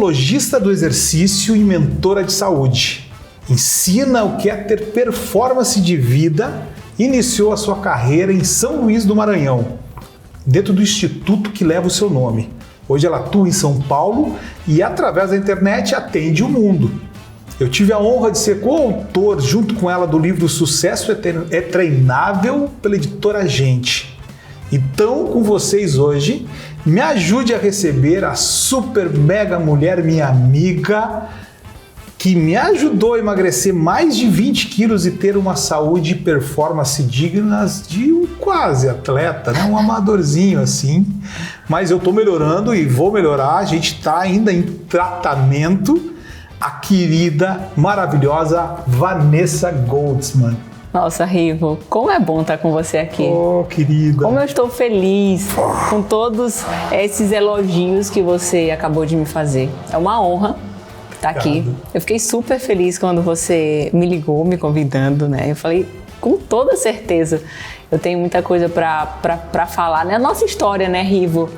apologista do exercício e mentora de saúde. Ensina o que é ter performance de vida e iniciou a sua carreira em São Luís do Maranhão, dentro do instituto que leva o seu nome. Hoje ela atua em São Paulo e, através da internet, atende o mundo. Eu tive a honra de ser coautor, junto com ela, do livro Sucesso é Treinável, pela editora Gente. Então, com vocês hoje, me ajude a receber a super mega mulher, minha amiga, que me ajudou a emagrecer mais de 20 quilos e ter uma saúde e performance dignas de um quase atleta, né? Um amadorzinho assim. Mas eu tô melhorando e vou melhorar, a gente tá ainda em tratamento. A querida, maravilhosa Vanessa Goldsman. Nossa, Rivo, como é bom estar com você aqui. Oh, querida. Como eu estou feliz com todos esses elogios que você acabou de me fazer. É uma honra estar aqui. Eu fiquei super feliz quando você me ligou, me convidando, né? Eu falei, com toda certeza, eu tenho muita coisa para falar, né? A nossa história, né, Rivo?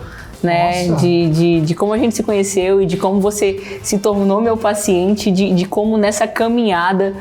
Né? De como a gente se conheceu e de como você se tornou meu paciente, de como nessa caminhada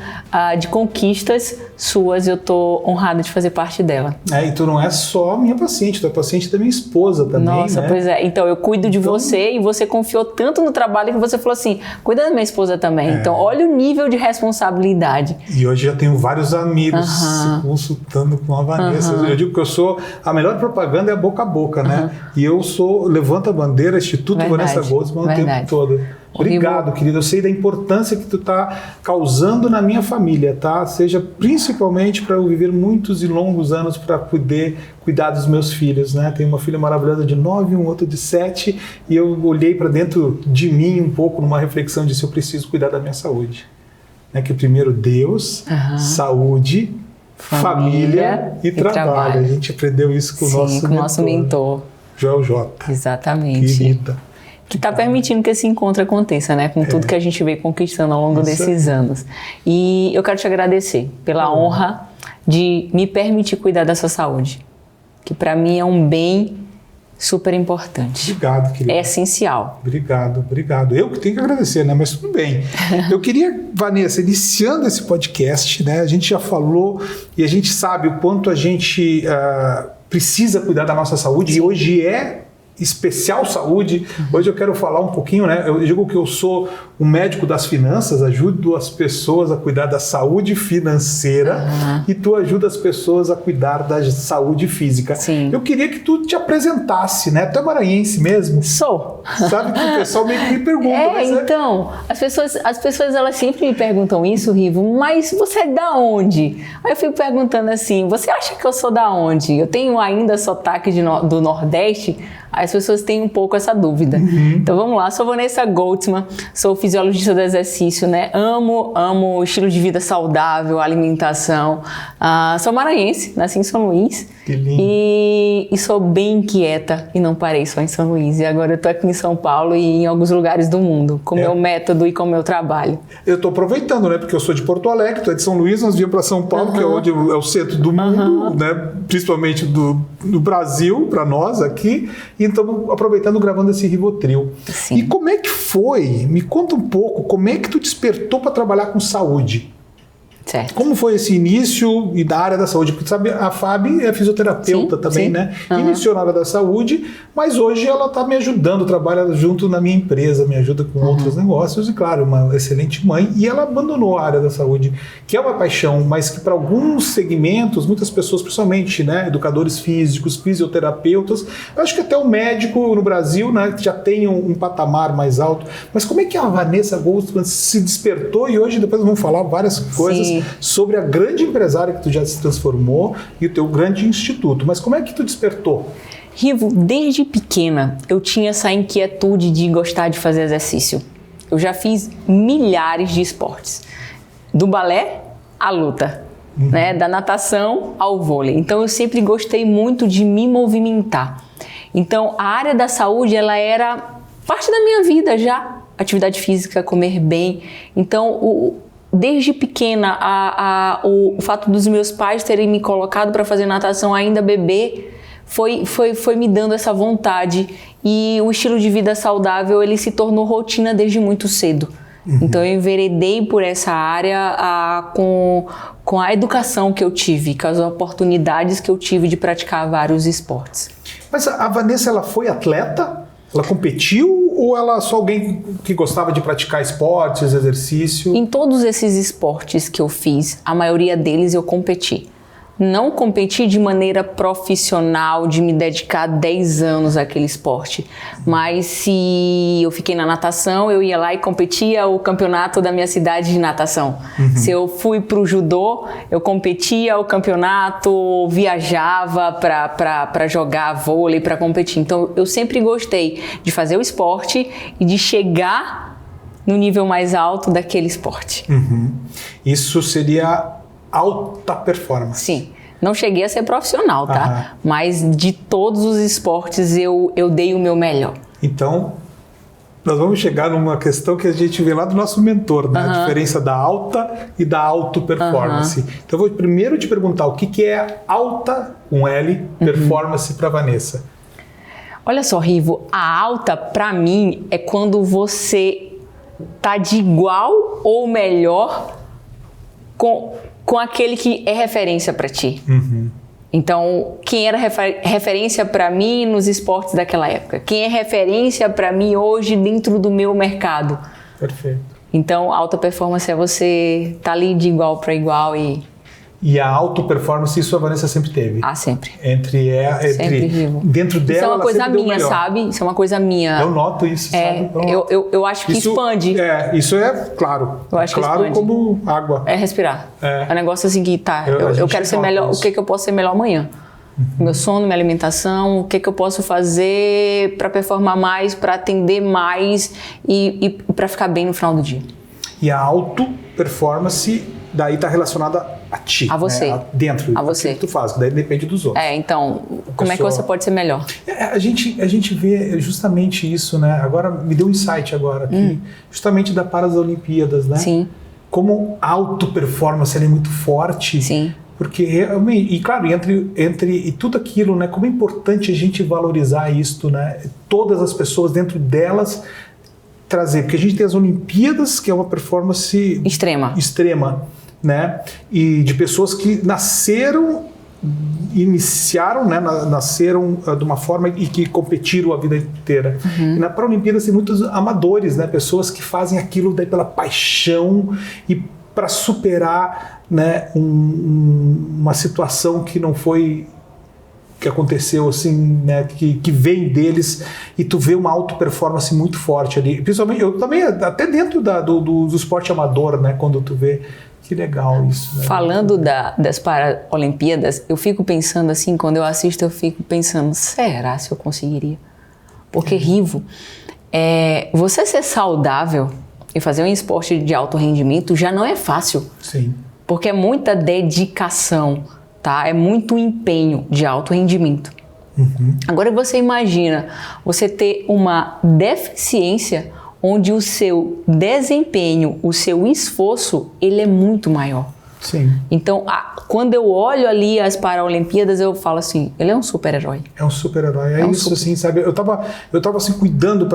de conquistas suas eu tô honrada de fazer parte dela. E tu não é só minha paciente, tu é paciente da minha esposa também. Nossa, né? Pois é. Então eu cuido de você e você confiou tanto no trabalho que você falou assim, cuida da minha esposa também. Então olha o nível de responsabilidade. E hoje já tenho vários amigos se consultando com a Vanessa. Eu digo que eu sou, a melhor propaganda é a boca a boca, né? E eu sou Levanta a Bandeira, Instituto Vanessa Goldsman o tempo todo. Obrigado, querida. Eu sei da importância que tu tá causando na minha família, tá? Seja principalmente para eu viver muitos e longos anos para poder cuidar dos meus filhos, né? Tenho uma filha maravilhosa de 9 e um outro de 7 e eu olhei para dentro de mim um pouco numa reflexão de se eu preciso cuidar da minha saúde. Né? Que primeiro Deus, saúde, família e trabalho. A gente aprendeu isso com o nosso mentor. Joel J. Exatamente. Querida. Que está permitindo que esse encontro aconteça, né? Com tudo que a gente veio conquistando ao longo desses anos. E eu quero te agradecer pela honra de me permitir cuidar da sua saúde. Que para mim é um bem super importante. Obrigado, querida. É essencial. Obrigado. Eu que tenho que agradecer, né? Mas tudo bem. Eu queria, Vanessa, iniciando esse podcast, né? A gente já falou e a gente sabe o quanto a gente precisa cuidar da nossa saúde. E hoje é especial saúde. Hoje eu quero falar um pouquinho, né? Eu digo que eu sou um médico das finanças, ajudo as pessoas a cuidar da saúde financeira e tu ajuda as pessoas a cuidar da saúde física. Sim. Eu queria que tu te apresentasse, né? Tu é maranhense mesmo? Sou. Sabe que o pessoal meio que me pergunta. Então, as pessoas elas sempre me perguntam isso, Rivo, mas você é da onde? Aí eu fico perguntando assim, você acha que eu sou da onde? Eu tenho ainda sotaque do Nordeste? As pessoas têm um pouco essa dúvida. Então vamos lá, sou Vanessa Goldsman, sou fisiologista do exercício, né? Amo o estilo de vida saudável, alimentação. Sou maranhense, nasci em São Luís. Que lindo. E sou bem quieta e não parei só em São Luís. E agora eu tô aqui em São Paulo e em alguns lugares do mundo, com o meu método e com o meu trabalho. Eu tô aproveitando, né? Porque eu sou de Porto Alegre, tu é de São Luís, nós viemos para São Paulo, que é onde é o centro do mundo, né? Principalmente do Brasil, para nós aqui. E estamos aproveitando, gravando esse Rivotril. Sim. E como é que foi? Me conta um pouco, como é que tu despertou para trabalhar com saúde? Certo. Como foi esse início e da área da saúde? Porque sabe, a Fábio é fisioterapeuta também, né? Iniciou na área da saúde, mas hoje ela está me ajudando, trabalha junto na minha empresa, me ajuda com outros negócios e, claro, uma excelente mãe. E ela abandonou a área da saúde, que é uma paixão, mas que para alguns segmentos, muitas pessoas, principalmente, né, educadores físicos, fisioterapeutas, eu acho que até o médico no Brasil, né, já tem um patamar mais alto. Mas como é que a Vanessa Goldsman se despertou? E hoje depois vamos falar várias coisas sobre a grande empresária que tu já se transformou e o teu grande instituto. Mas como é que tu despertou? Rivo, desde pequena eu tinha essa inquietude de gostar de fazer exercício. Eu já fiz milhares de esportes, do balé à luta, né? Da natação ao vôlei. Então eu sempre gostei muito de me movimentar. Então a área da saúde ela era parte da minha vida já. Atividade física, comer bem. Então desde pequena, o fato dos meus pais terem me colocado para fazer natação ainda bebê foi me dando essa vontade, e o estilo de vida saudável, ele se tornou rotina desde muito cedo. Então eu enveredei por essa área com a educação que eu tive, com as oportunidades que eu tive de praticar vários esportes. Mas a Vanessa, ela foi atleta? Ela competiu ou ela só alguém que gostava de praticar esportes, exercício? Em todos esses esportes que eu fiz, a maioria deles eu competi. Não competi de maneira profissional, de me dedicar 10 anos àquele esporte. Mas se eu fiquei na natação, eu ia lá e competia o campeonato da minha cidade de natação. Se eu fui para o judô, eu competia o campeonato, viajava para jogar vôlei, para competir. Então eu sempre gostei de fazer o esporte e de chegar no nível mais alto daquele esporte. Isso seria alta performance. Sim. Não cheguei a ser profissional, tá? Mas de todos os esportes eu dei o meu melhor. Então, nós vamos chegar numa questão que a gente vê lá do nosso mentor, né? A diferença da alta e da auto performance. Então, eu vou primeiro te perguntar o que é alta, com L, performance para Vanessa. Olha só, Rivo, a alta para mim é quando você tá de igual ou melhor com aquele que é referência para ti. Então, quem era referência para mim nos esportes daquela época? Quem é referência para mim hoje dentro do meu mercado? Perfeito. Então, alta performance é você estar ali de igual para igual E a auto performance, isso a Vanessa sempre teve? Sempre. Sempre vivo. Dentro dela, isso é uma coisa minha, melhor. sabe? Isso é uma coisa minha. Eu noto isso, sabe? Eu acho que isso, expande. Isso é claro. Eu acho que claro expande. como água. É respirar. É um negócio assim que eu quero ser melhor. Isso. O que eu posso ser melhor amanhã? Meu sono, minha alimentação, o que eu posso fazer para performar mais, para atender mais e para ficar bem no final do dia. E a auto performance daí está relacionada a ti. A você. Né? Dentro. A você. Que tu faz, daí depende dos outros. Então, como é que você pode ser melhor? A gente vê justamente isso, né? Agora, me deu um insight agora aqui, justamente da Paralimpíadas, né? Sim. Como a auto-performance ela é muito forte. Sim. Porque, e claro, entre tudo aquilo, né? Como é importante a gente valorizar isto, né? Todas as pessoas dentro delas trazer, porque a gente tem as Olimpíadas, que é uma performance extrema, né? E de pessoas que iniciaram, né? Nasceram de uma forma e que competiram a vida inteira. E na Paralimpíadas tem muitos amadores, né? Pessoas que fazem aquilo daí pela paixão e para superar, né? Uma situação que não foi que aconteceu assim, né, que vem deles, e tu vê uma auto-performance muito forte ali. Principalmente, eu também, até dentro do esporte amador, né, quando tu vê, que legal isso. Né? Falando das Paralimpíadas, eu fico pensando assim, quando eu assisto, eu fico pensando, será se eu conseguiria? Porque, Rivo, você ser saudável e fazer um esporte de alto rendimento já não é fácil. Sim. Porque é muita dedicação. Tá? É muito empenho de alto rendimento. Agora você imagina você ter uma deficiência onde o seu desempenho, o seu esforço, ele é muito maior. Sim. Então, quando eu olho ali as Paralimpíadas, eu falo assim, ele é um super-herói. É um super-herói. Isso, assim, sabe? Eu tava assim, cuidando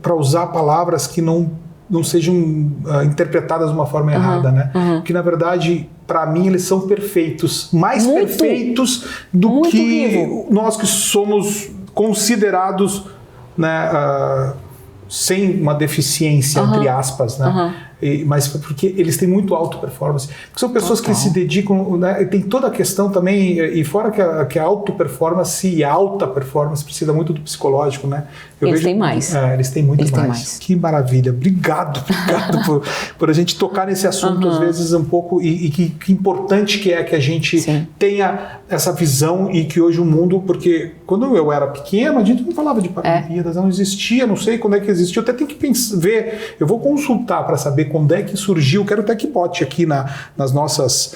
para usar palavras que não sejam interpretadas de uma forma errada, né? Que, na verdade, para mim, eles são perfeitos. Mais perfeitos do que nós que somos considerados, né, sem uma deficiência, entre aspas, né? Mas porque eles têm muito alta performance. São pessoas que se dedicam, né? Tem toda a questão também, e fora que a auto performance e a alta performance precisa muito do psicológico, né? Eles têm mais. Eles têm muito mais. Que maravilha. Obrigado por a gente tocar nesse assunto, às vezes, um pouco, e que importante que é que a gente tenha essa visão, e que hoje o mundo, porque quando eu era pequeno, a gente não falava de Paralimpíadas, não existia, não sei quando é que existiu, eu até tenho que ver, eu vou consultar para saber quando é que surgiu, quero até que bote aqui nas nossas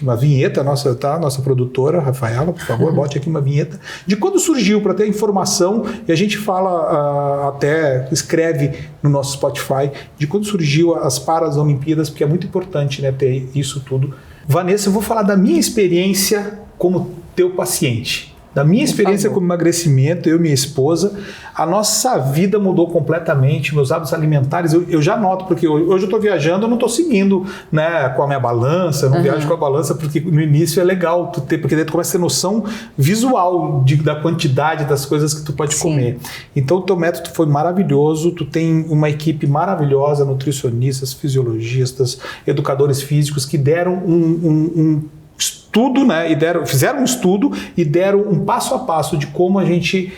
uma vinheta, nossa produtora, Rafaela, por favor, bote aqui uma vinheta de quando surgiu, para ter informação, e a gente fala, até escreve no nosso Spotify, de quando surgiu as Paralimpíadas, porque é muito importante, né, ter isso tudo. Vanessa, eu vou falar da minha experiência como teu paciente. Da minha experiência com emagrecimento, eu e minha esposa, a nossa vida mudou completamente, meus hábitos alimentares, eu já noto, porque hoje eu estou viajando, eu não estou seguindo, né, com a minha balança, eu não viajo com a balança, porque no início é legal, porque daí tu começa a ter noção visual da quantidade das coisas que tu pode comer. Então o teu método foi maravilhoso, tu tem uma equipe maravilhosa, nutricionistas, fisiologistas, educadores físicos, que deram um estudo, né, fizeram um estudo e deram um passo a passo de como a gente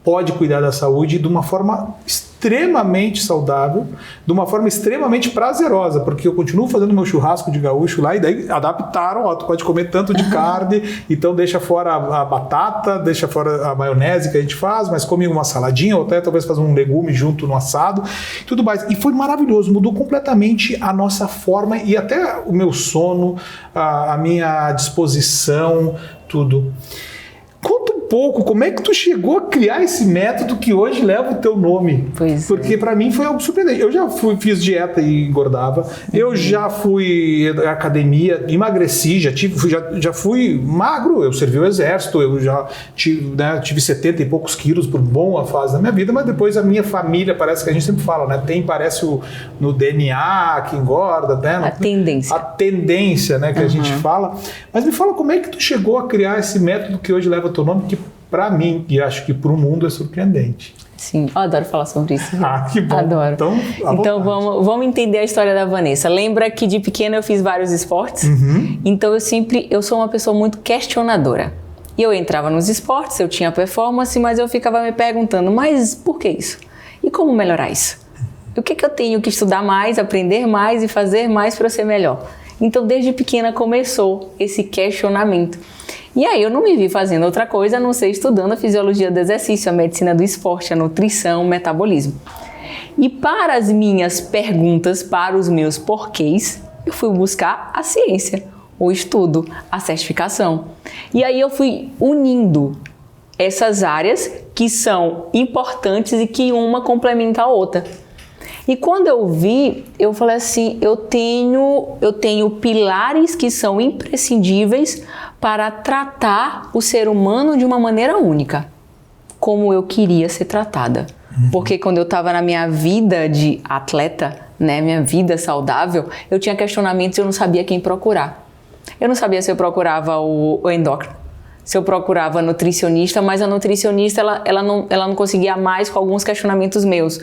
pode cuidar da saúde de uma forma extremamente saudável, de uma forma extremamente prazerosa, porque eu continuo fazendo meu churrasco de gaúcho lá e daí adaptaram, ó, tu pode comer tanto de carne, então deixa fora a batata, deixa fora a maionese que a gente faz, mas come uma saladinha ou até talvez faz um legume junto no assado, tudo mais. E foi maravilhoso, mudou completamente a nossa forma e até o meu sono, a minha disposição, tudo. Conta um pouco, como é que tu chegou a criar esse método que hoje leva o teu nome? Porque para mim foi algo surpreendente. Eu já fiz dieta e engordava, eu já fui à academia, emagreci, já fui magro, eu servi o exército, eu já tive 70 e poucos quilos por boa fase da minha vida, mas depois a minha família, parece que a gente sempre fala, né? Parece no DNA que engorda, né? A tendência, né, que a gente fala. Mas me fala, como é que tu chegou a criar esse método que hoje leva o teu nome, que para mim, e acho que para o mundo é surpreendente. Sim, eu adoro falar sobre isso. Que bom. Adoro. Então vamos entender a história da Vanessa. Lembra que de pequena eu fiz vários esportes? Então eu sou uma pessoa muito questionadora. E eu entrava nos esportes, eu tinha performance, mas eu ficava me perguntando, mas por que isso? E como melhorar isso? O que eu tenho que estudar mais, aprender mais e fazer mais para eu ser melhor? Então desde pequena começou esse questionamento. E aí eu não me vi fazendo outra coisa a não ser estudando a fisiologia do exercício, a medicina do esporte, a nutrição, o metabolismo. E para as minhas perguntas, para os meus porquês, eu fui buscar a ciência, o estudo, a certificação. E aí eu fui unindo essas áreas que são importantes e que uma complementa a outra. E quando eu vi, eu falei assim, eu tenho pilares que são imprescindíveis para tratar o ser humano de uma maneira única, como eu queria ser tratada. Porque quando eu estava na minha vida de atleta, né, minha vida saudável, eu tinha questionamentos e eu não sabia quem procurar. Eu não sabia se eu procurava o endócrino, se eu procurava a nutricionista, mas a nutricionista ela não conseguia mais com alguns questionamentos meus.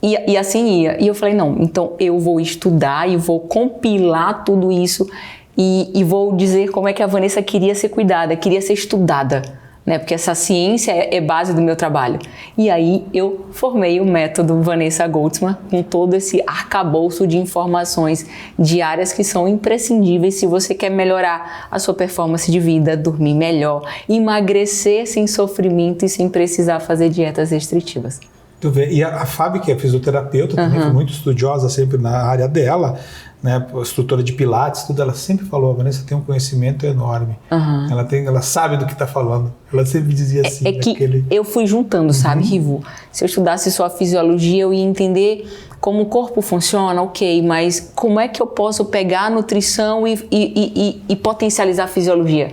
E assim ia. E eu falei, não, então eu vou estudar e vou compilar tudo isso e vou dizer como é que a Vanessa queria ser cuidada, queria ser estudada, né? Porque essa ciência é base do meu trabalho. E aí eu formei o método Vanessa Goldsman com todo esse arcabouço de informações diárias que são imprescindíveis se você quer melhorar a sua performance de vida, dormir melhor, emagrecer sem sofrimento e sem precisar fazer dietas restritivas. Tu vê, e a Fábio, que é fisioterapeuta, também foi muito estudiosa sempre na área dela, né, instrutora de pilates, tudo, ela sempre falou, a Vanessa tem um conhecimento enorme, ela sabe do que está falando, ela sempre dizia assim. Eu fui juntando, sabe, Rivu? Se eu estudasse só a fisiologia, eu ia entender como o corpo funciona, ok, mas como é que eu posso pegar a nutrição e potencializar a fisiologia?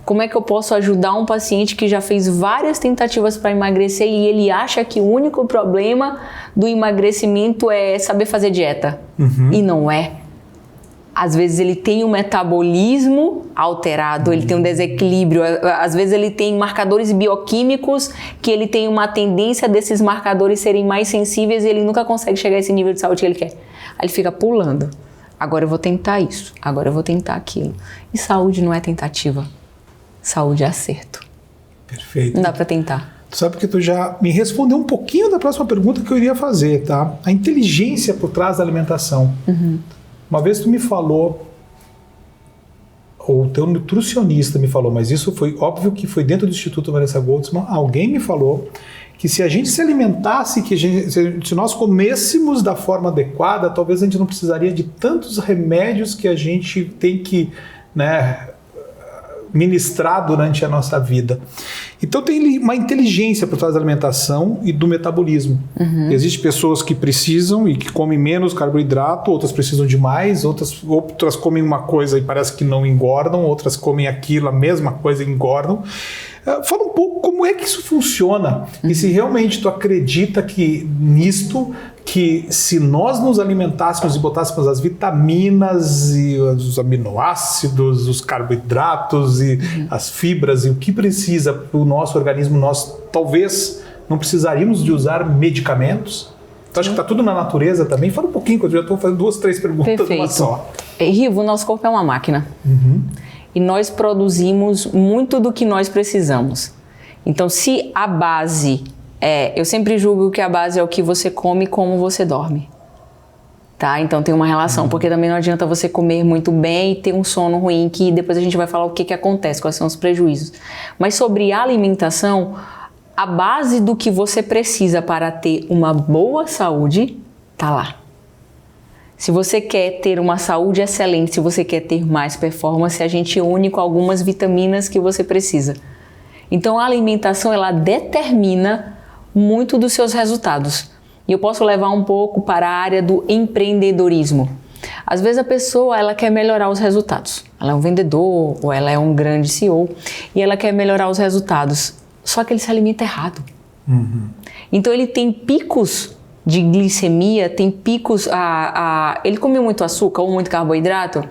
Como é que eu posso ajudar um paciente que já fez várias tentativas para emagrecer e ele acha que o único problema do emagrecimento é saber fazer dieta? E não é. Às vezes ele tem um metabolismo alterado, ele tem um desequilíbrio, às vezes ele tem marcadores bioquímicos que ele tem uma tendência desses marcadores serem mais sensíveis e ele nunca consegue chegar a esse nível de saúde que ele quer. Aí ele fica pulando. Agora eu vou tentar isso, agora eu vou tentar aquilo. E saúde não é tentativa. Saúde é acerto. Perfeito. Não dá para tentar. Tu sabe que tu já me respondeu um pouquinho da próxima pergunta que eu iria fazer, tá? A inteligência por trás da alimentação. Uma vez tu me falou, ou o teu nutricionista me falou, mas isso foi óbvio que foi dentro do Instituto Vanessa Goldsman, alguém me falou que se a gente se alimentasse, se nós comêssemos da forma adequada, talvez a gente não precisaria de tantos remédios que a gente tem que, né, ministrar durante a nossa vida. Então tem uma inteligência por trás da alimentação e do metabolismo. Existem pessoas que precisam e que comem menos carboidrato, outras precisam de mais, outras comem uma coisa e parece que não engordam, outras comem aquilo, a mesma coisa e engordam. Fala um pouco como é que isso funciona e se realmente tu acredita que nisto, que se nós nos alimentássemos e botássemos as vitaminas e os aminoácidos, os carboidratos e as fibras e o que precisa para o nosso organismo, nós talvez não precisaríamos de usar medicamentos? Então acho que está tudo na natureza também. Fala um pouquinho, que eu já estou fazendo 2, 3 perguntas numa só. Rivo, o nosso corpo é uma máquina. E nós produzimos muito do que nós precisamos. Então, se a base eu sempre julgo que a base é o que você come e como você dorme. Tá? Então tem uma relação, porque também não adianta você comer muito bem e ter um sono ruim, que depois a gente vai falar o que acontece, quais são os prejuízos. Mas sobre a alimentação, a base do que você precisa para ter uma boa saúde tá lá. Se você quer ter uma saúde excelente, se você quer ter mais performance, a gente une com algumas vitaminas que você precisa. Então a alimentação, ela determina muito dos seus resultados. E eu posso levar um pouco para a área do empreendedorismo. Às vezes a pessoa, ela quer melhorar os resultados. Ela é um vendedor ou ela é um grande CEO e ela quer melhorar os resultados. Só que ele se alimenta errado. Então ele tem picos de glicemia, tem picos, ele come muito açúcar ou muito carboidrato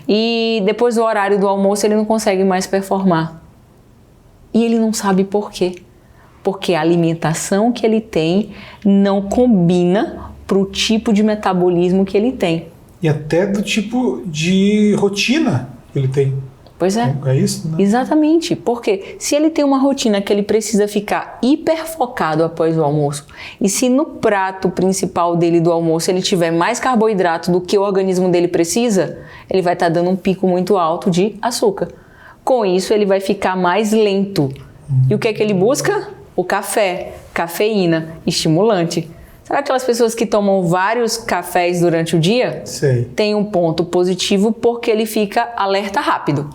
e depois do horário do almoço ele não consegue mais performar. E ele não sabe por quê. Porque a alimentação que ele tem não combina para o tipo de metabolismo que ele tem. E até do tipo de rotina que ele tem. Pois é. É isso, né? Exatamente. Porque se ele tem uma rotina que ele precisa ficar hiper focado após o almoço, e se no prato principal dele do almoço ele tiver mais carboidrato do que o organismo dele precisa, ele vai estar dando um pico muito alto de açúcar. Com isso, ele vai ficar mais lento. E o que é que ele busca? O café, cafeína, estimulante. Sabe aquelas pessoas que tomam vários cafés durante o dia? Sei. Tem um ponto positivo porque ele fica alerta rápido.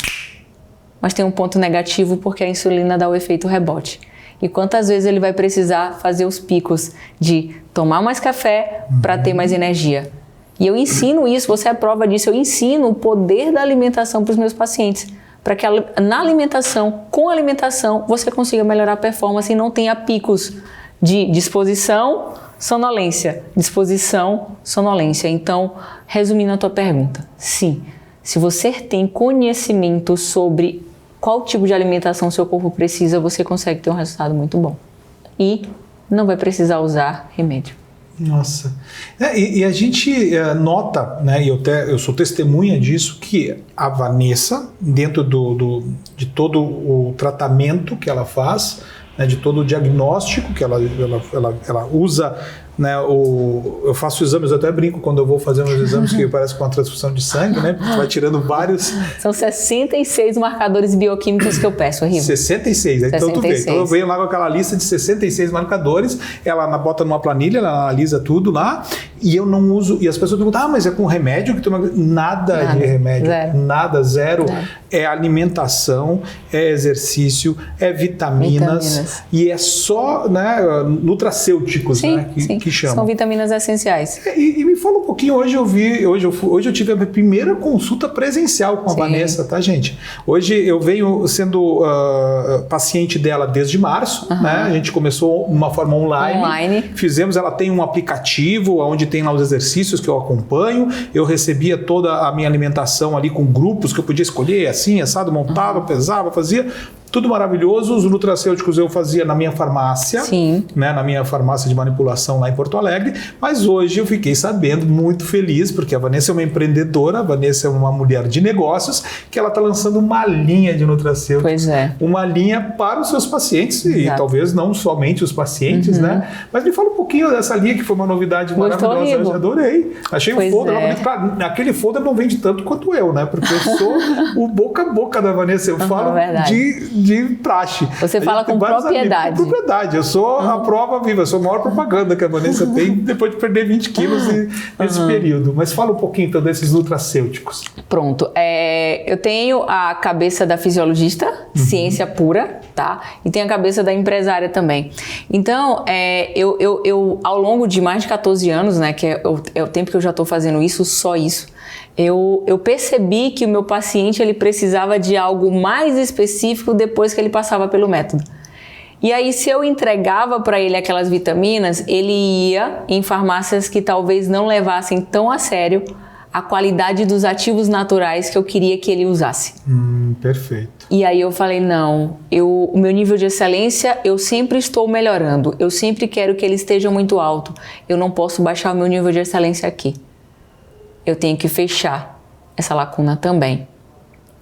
Mas tem um ponto negativo porque a insulina dá o efeito rebote. E quantas vezes ele vai precisar fazer os picos de tomar mais café para ter mais energia? E eu ensino isso, você é prova disso, eu ensino o poder da alimentação para os meus pacientes. Para que na alimentação, com a alimentação, você consiga melhorar a performance e não tenha picos de disposição, sonolência. Disposição, sonolência. Então, resumindo a tua pergunta, sim, se você tem conhecimento sobre qual tipo de alimentação seu corpo precisa, você consegue ter um resultado muito bom. E não vai precisar usar remédio. Nossa. E a gente nota, né, e eu sou testemunha disso, que a Vanessa, dentro de todo o tratamento que ela faz, né, de todo o diagnóstico que ela usa, né, eu faço exames, eu até brinco quando eu vou fazer meus exames que parece com uma transfusão de sangue, né, porque tu vai tirando vários... São 66 marcadores bioquímicos que eu peço, Rivo. 66, então tu vê. Então eu venho lá com aquela lista de 66 marcadores, ela bota numa planilha, ela analisa tudo lá, e eu não uso, e as pessoas perguntam, mas é com remédio que tu não... Nada de remédio, zero. É alimentação, é exercício, é vitaminas. E é só, né, nutracêuticos, sim, né, que chamam. São vitaminas essenciais. E me fala um pouquinho, hoje eu tive a minha primeira consulta presencial com a Vanessa, tá, gente? Hoje eu venho sendo paciente dela desde março, né? A gente começou de uma forma online. Fizemos, ela tem um aplicativo onde tem lá os exercícios que eu acompanho, eu recebia toda a minha alimentação ali com grupos que eu podia escolher, assim, assado, montava, pesava, fazia... Tudo maravilhoso, os nutracêuticos eu fazia na minha farmácia, né, na minha farmácia de manipulação lá em Porto Alegre, mas hoje eu fiquei sabendo, muito feliz, porque a Vanessa é uma empreendedora, a Vanessa é uma mulher de negócios, que ela está lançando uma linha de nutracêuticos. Pois é. Uma linha para os seus pacientes, e talvez não somente os pacientes, né? Mas me fala um pouquinho dessa linha, que foi uma novidade maravilhosa, eu adorei. Achei o folder lá bonito. Claro, aquele folder não vende tanto quanto eu, né? Porque eu sou o boca a boca da Vanessa, eu falo de praxe. Você fala com propriedade. Com propriedade. Eu sou a prova viva, eu sou a maior propaganda que a Vanessa tem depois de perder 20 quilos nesse período. Mas fala um pouquinho então desses nutracêuticos. Pronto. Eu tenho a cabeça da fisiologista, ciência pura, tá? E tenho a cabeça da empresária também. Então, eu ao longo de mais de 14 anos, né, que é o tempo que eu já estou fazendo isso, só isso, eu percebi que o meu paciente ele precisava de algo mais específico depois que ele passava pelo método. E aí, se eu entregava para ele aquelas vitaminas, ele ia em farmácias que talvez não levassem tão a sério a qualidade dos ativos naturais que eu queria que ele usasse. Perfeito. E aí eu falei, não, o meu nível de excelência, eu sempre estou melhorando. Eu sempre quero que ele esteja muito alto. Eu não posso baixar o meu nível de excelência aqui. Eu tenho que fechar essa lacuna também.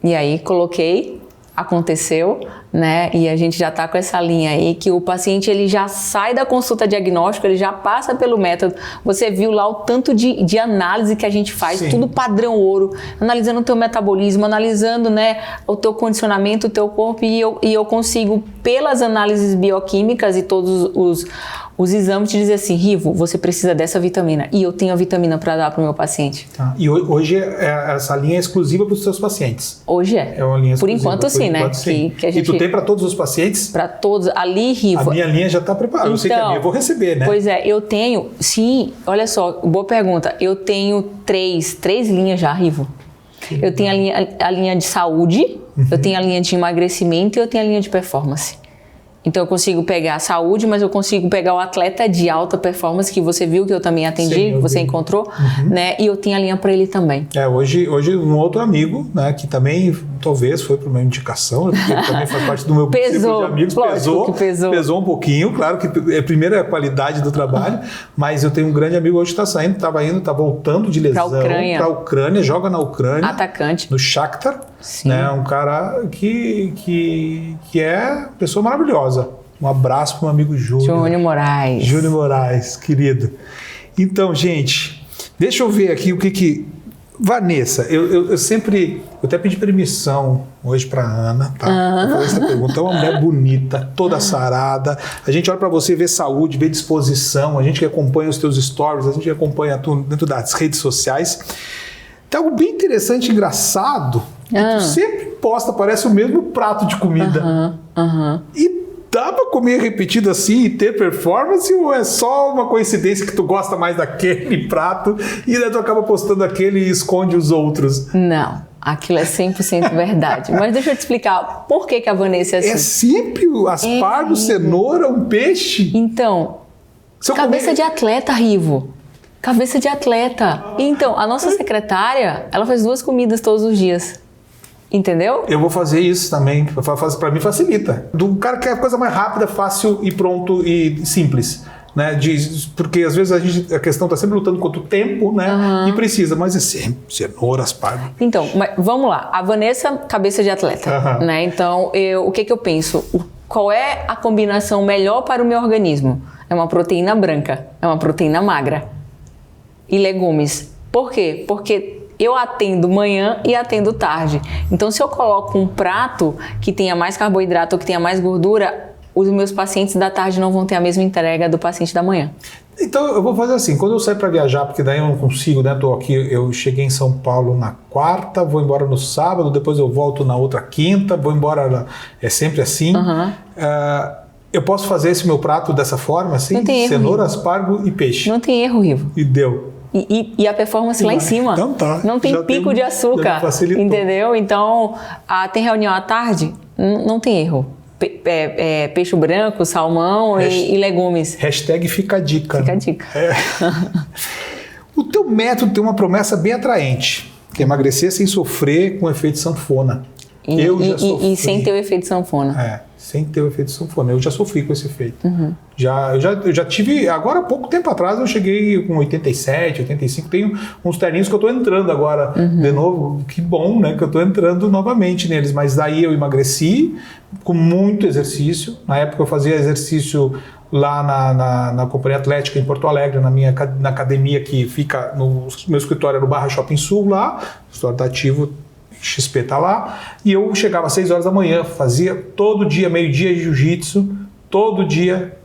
E aí coloquei, aconteceu, né? E a gente já tá com essa linha aí que o paciente ele já sai da consulta diagnóstica, ele já passa pelo método. Você viu lá o tanto de análise que a gente faz, sim, tudo padrão ouro, analisando o teu metabolismo, analisando, né, o teu condicionamento, o teu corpo e eu consigo, pelas análises bioquímicas e todos os exames te dizem assim, Rivo, você precisa dessa vitamina e eu tenho a vitamina para dar para o meu paciente. Tá. E hoje essa linha é exclusiva para os seus pacientes? Hoje é. É uma linha exclusiva. Por enquanto sim, né? Sim. Que a gente... E tu tem para todos os pacientes? Para todos. Ali, Rivo... A minha linha já está preparada. Eu sei que a minha eu vou receber, né? Pois é, eu tenho... Sim, olha só, boa pergunta. Eu tenho três linhas já, Rivo. Eu tenho a linha de saúde, eu tenho a linha de emagrecimento e eu tenho a linha de performance. Então eu consigo pegar a saúde, mas eu consigo pegar o atleta de alta performance, que você viu que eu também atendi, sim, que você encontrou, né? E eu tenho a linha para ele também. Hoje um outro amigo, né, que também talvez foi por uma indicação, porque ele também faz parte do meu círculo de amigos, pesou um pouquinho, claro que primeiro é a qualidade do trabalho, mas eu tenho um grande amigo hoje que está voltando de lesão para a Ucrânia, joga na Ucrânia, atacante, no Shakhtar, né, um cara que é pessoa maravilhosa. Um abraço para o amigo Júnior Moraes. Júnior Moraes, querido. Então, gente, deixa eu ver aqui o que... Vanessa, eu até pedi permissão hoje para Ana, tá? Eu falei essa pergunta. É uma mulher bonita, toda sarada. A gente olha para você, vê saúde, vê disposição. A gente que acompanha os teus stories, a gente que acompanha tu dentro das redes sociais. Tem algo bem interessante, engraçado, que tu sempre posta, parece o mesmo prato de comida. E dá pra comer repetido assim e ter performance, ou é só uma coincidência que tu gosta mais daquele prato e daí tu acaba postando aquele e esconde os outros? Não, aquilo é 100% verdade. Mas deixa eu te explicar por que a Vanessa é assim. É sempre aspargo, cenoura, um peixe? Então, cabeça de atleta, Rivo. Cabeça de atleta. Então, a nossa secretária, ela faz 2 comidas todos os dias. Entendeu? Eu vou fazer isso também. Para mim facilita. Do cara que quer coisa mais rápida, fácil e pronto e simples. Né? Porque às vezes a questão está sempre lutando contra o tempo, né? E precisa, mas é sempre cenoura, aspargo. Então, mas vamos lá. A Vanessa, cabeça de atleta. Né? Então, o que eu penso? Qual é a combinação melhor para o meu organismo? É uma proteína branca, é uma proteína magra. E legumes. Por quê? Porque eu atendo manhã e atendo tarde. Então, se eu coloco um prato que tenha mais carboidrato ou que tenha mais gordura, os meus pacientes da tarde não vão ter a mesma entrega do paciente da manhã. Então, eu vou fazer assim, quando eu sair para viajar, porque daí eu não consigo, né? Tô aqui, eu cheguei em São Paulo na quarta, vou embora no sábado, depois eu volto na outra quinta, vou embora, é sempre assim. Eu posso fazer esse meu prato dessa forma, assim? Não tem erro, cenoura, Rivo. Aspargo e peixe. Não tem erro, Rivo. E deu. E a performance lá em cima. Então tá. Não tem pico de açúcar. Entendeu? Então, tem reunião à tarde, não tem erro. Peixe branco, salmão e legumes. Hashtag fica a dica. Fica a dica. O teu método tem uma promessa bem atraente, que é emagrecer sem sofrer com o efeito sanfona. Eu já sofri. E sem ter o efeito sanfona. Sem ter o efeito sanfona. Eu já sofri com esse efeito. Eu já tive, agora há pouco tempo atrás, eu cheguei com 87, 85, tenho uns terninhos que eu tô entrando agora de novo. Que bom, né, que eu tô entrando novamente neles. Mas daí eu emagreci com muito exercício. Na época eu fazia exercício lá na Companhia Atlética em Porto Alegre, na academia que fica no meu escritório no Barra Shopping Sul lá, o escritório da Ativo XP tá lá, e eu chegava às 6 horas da manhã, fazia todo dia, meio-dia de jiu-jitsu, todo dia,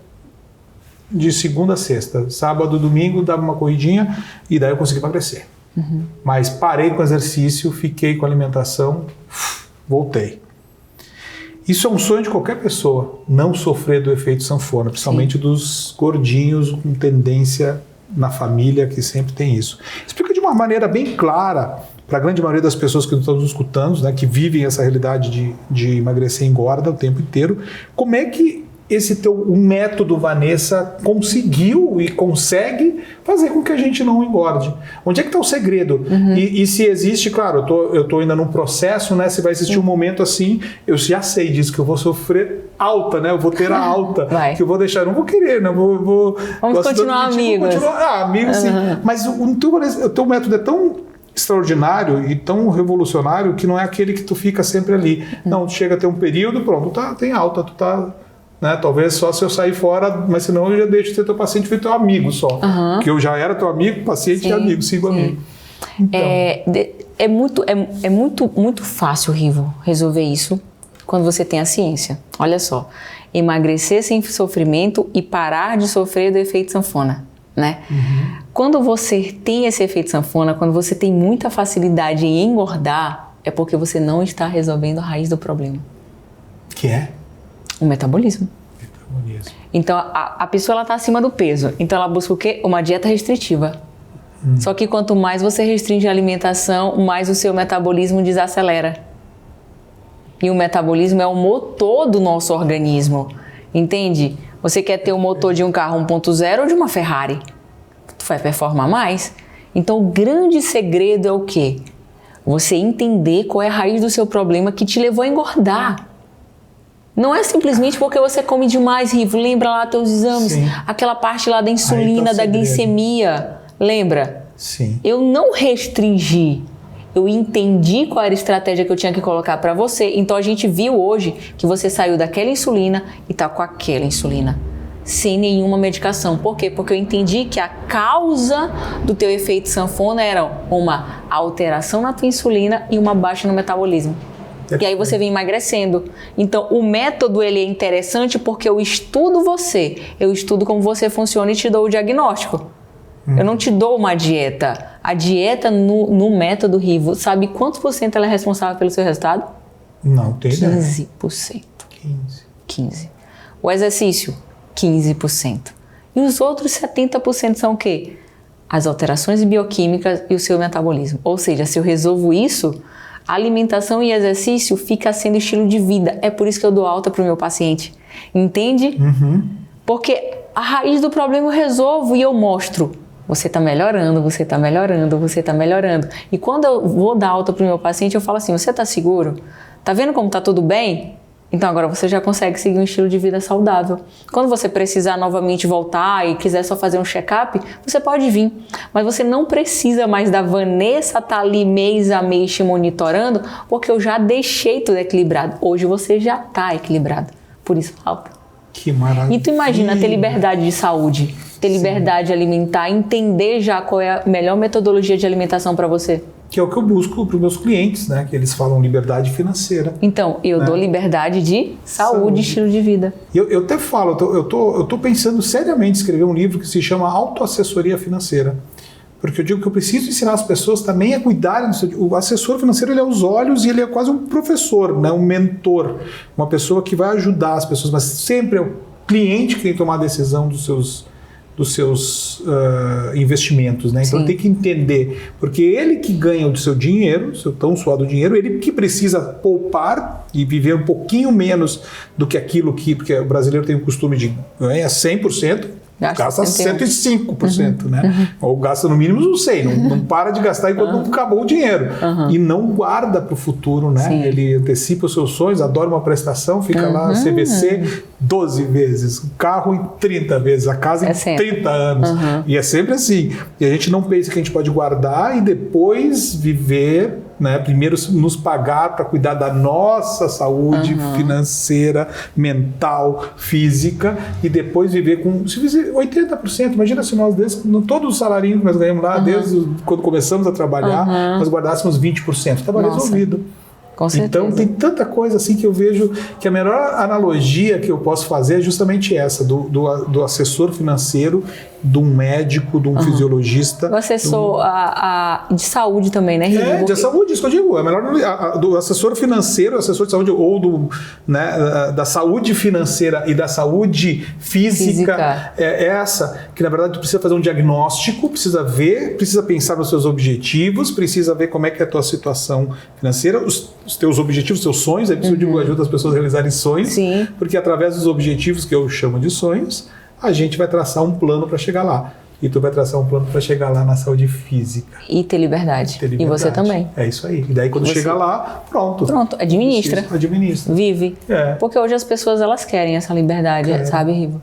de segunda a sexta. Sábado, domingo, dava uma corridinha, e daí eu consegui emagrecer. Mas parei com o exercício, fiquei com a alimentação, voltei. Isso é um sonho de qualquer pessoa, não sofrer do efeito sanfona, principalmente dos gordinhos com tendência na família, que sempre tem isso. Explica de uma maneira bem clara para a grande maioria das pessoas que estão nos escutando, né, que vivem essa realidade de emagrecer e engorda o tempo inteiro, como é que o método Vanessa conseguiu e consegue fazer com que a gente não engorde. Onde é que está o segredo? E se existe, claro, eu tô ainda num processo, né? Se vai existir um momento assim, eu já sei disso, que eu vou sofrer alta, né? Eu vou ter a alta, que eu vou deixar, não vou querer, né? Vamos continuar amigos. Amigos, sim. Mas o teu método é tão extraordinário e tão revolucionário que não é aquele que tu fica sempre ali. Não, tu chega a ter um período, pronto, tem alta, tu tá... Né? Talvez só se eu sair fora, mas senão eu já deixo de ser teu paciente, feito teu amigo só. Que eu já era teu amigo, paciente e amigo, sigo amigo. Então. É muito fácil, Rivo, resolver isso quando você tem a ciência. Olha só, emagrecer sem sofrimento e parar de sofrer do efeito sanfona, né? Quando você tem esse efeito sanfona, quando você tem muita facilidade em engordar, é porque você não está resolvendo a raiz do problema. Que é? O metabolismo. Então, a pessoa está acima do peso. Então, ela busca o quê? Uma dieta restritiva. Só que quanto mais você restringe a alimentação, mais o seu metabolismo desacelera. E o metabolismo é o motor do nosso organismo. Entende? Você quer ter o motor de um carro 1.0 ou de uma Ferrari? Tu vai performar mais? Então, o grande segredo é o quê? Você entender qual é a raiz do seu problema que te levou a engordar. Não é simplesmente porque você come demais, Rivo. Lembra lá teus exames? Sim. Aquela parte lá da insulina, da glicemia. Lembra? Sim. Eu não restringi. Eu entendi qual era a estratégia que eu tinha que colocar para você. Então a gente viu hoje que você saiu daquela insulina e tá com aquela insulina. Sem nenhuma medicação. Por quê? Porque eu entendi que a causa do teu efeito sanfona era uma alteração na tua insulina e uma baixa no metabolismo. E aí você vem emagrecendo. Então, o método ele é interessante porque eu estudo você, eu estudo como você funciona e te dou o diagnóstico. Eu não te dou uma dieta. A dieta no método Rivo, sabe quantos por cento ela é responsável pelo seu resultado? Não tem ideia. 15%. 15%. O exercício, 15%. E os outros 70% são o quê? As alterações bioquímicas e o seu metabolismo. Ou seja, se eu resolvo isso... Alimentação e exercício fica sendo estilo de vida. É por isso que eu dou alta para o meu paciente. Entende? Porque a raiz do problema eu resolvo e eu mostro. Você está melhorando, você está melhorando, você está melhorando. E quando eu vou dar alta para o meu paciente, eu falo assim, você está seguro? Tá vendo como está tudo bem? Então agora você já consegue seguir um estilo de vida saudável. Quando você precisar novamente voltar e quiser só fazer um check-up, você pode vir. Mas você não precisa mais da Vanessa estar ali mês a mês te monitorando, porque eu já deixei tudo equilibrado. Hoje você já está equilibrado. Por isso falta. Que maravilha. E tu imagina ter liberdade de saúde, ter liberdade de alimentar, entender já qual é a melhor metodologia de alimentação para você. Que é o que eu busco para os meus clientes, né? Que eles falam liberdade financeira. Então, eu dou liberdade de saúde, estilo de vida. Eu até falo, eu tô pensando seriamente em escrever um livro que se chama Autoassessoria Financeira. Porque eu digo que eu preciso ensinar as pessoas também a cuidarem do seu... O assessor financeiro, ele é os olhos e ele é quase um professor, né? Um mentor. Uma pessoa que vai ajudar as pessoas, mas sempre é o cliente que tem que tomar a decisão dos seus investimentos, né? Então tem que entender, porque ele que ganha o seu dinheiro, seu tão suado dinheiro, ele que precisa poupar e viver um pouquinho menos do que aquilo que, porque o brasileiro tem o costume de ganhar 100%, gasta 105%, né? Ou gasta no mínimo, não sei, não para de gastar enquanto não acabou o dinheiro. E não guarda para o futuro, né? Sim. Ele antecipa os seus sonhos, adora uma prestação, fica lá CVC 12 vezes, o carro em 30 vezes, a casa em 30 anos. E é sempre assim. E a gente não pensa que a gente pode guardar e depois viver né? Primeiro nos pagar para cuidar da nossa saúde financeira, mental, física, e depois viver com 80%. Imagina se nós, todo o salarinho que nós ganhamos lá, desde quando começamos a trabalhar, nós guardássemos 20%. Estava resolvido. Com certeza. Então tem tanta coisa assim que eu vejo que a melhor analogia que eu posso fazer é justamente essa, do assessor financeiro, de um médico, de um fisiologista. O assessor de saúde também, né, Rigo? De saúde, isso que eu digo. É melhor do assessor financeiro, assessor de saúde, ou da saúde financeira e da saúde física. É essa, que na verdade tu precisa fazer um diagnóstico, precisa ver, precisa pensar nos seus objetivos, precisa ver como é que é a tua situação financeira, os teus objetivos, os teus sonhos. É por isso que eu digo, ajuda as pessoas a realizarem sonhos. Sim. Porque através dos objetivos, que eu chamo de sonhos, a gente vai traçar um plano para chegar lá. E tu vai traçar um plano para chegar lá na saúde física. E ter liberdade. E você também. É isso aí. E daí quando chega lá, pronto. Pronto, administra. Administra. Vive. Porque hoje as pessoas, elas querem essa liberdade, sabe, Rivo?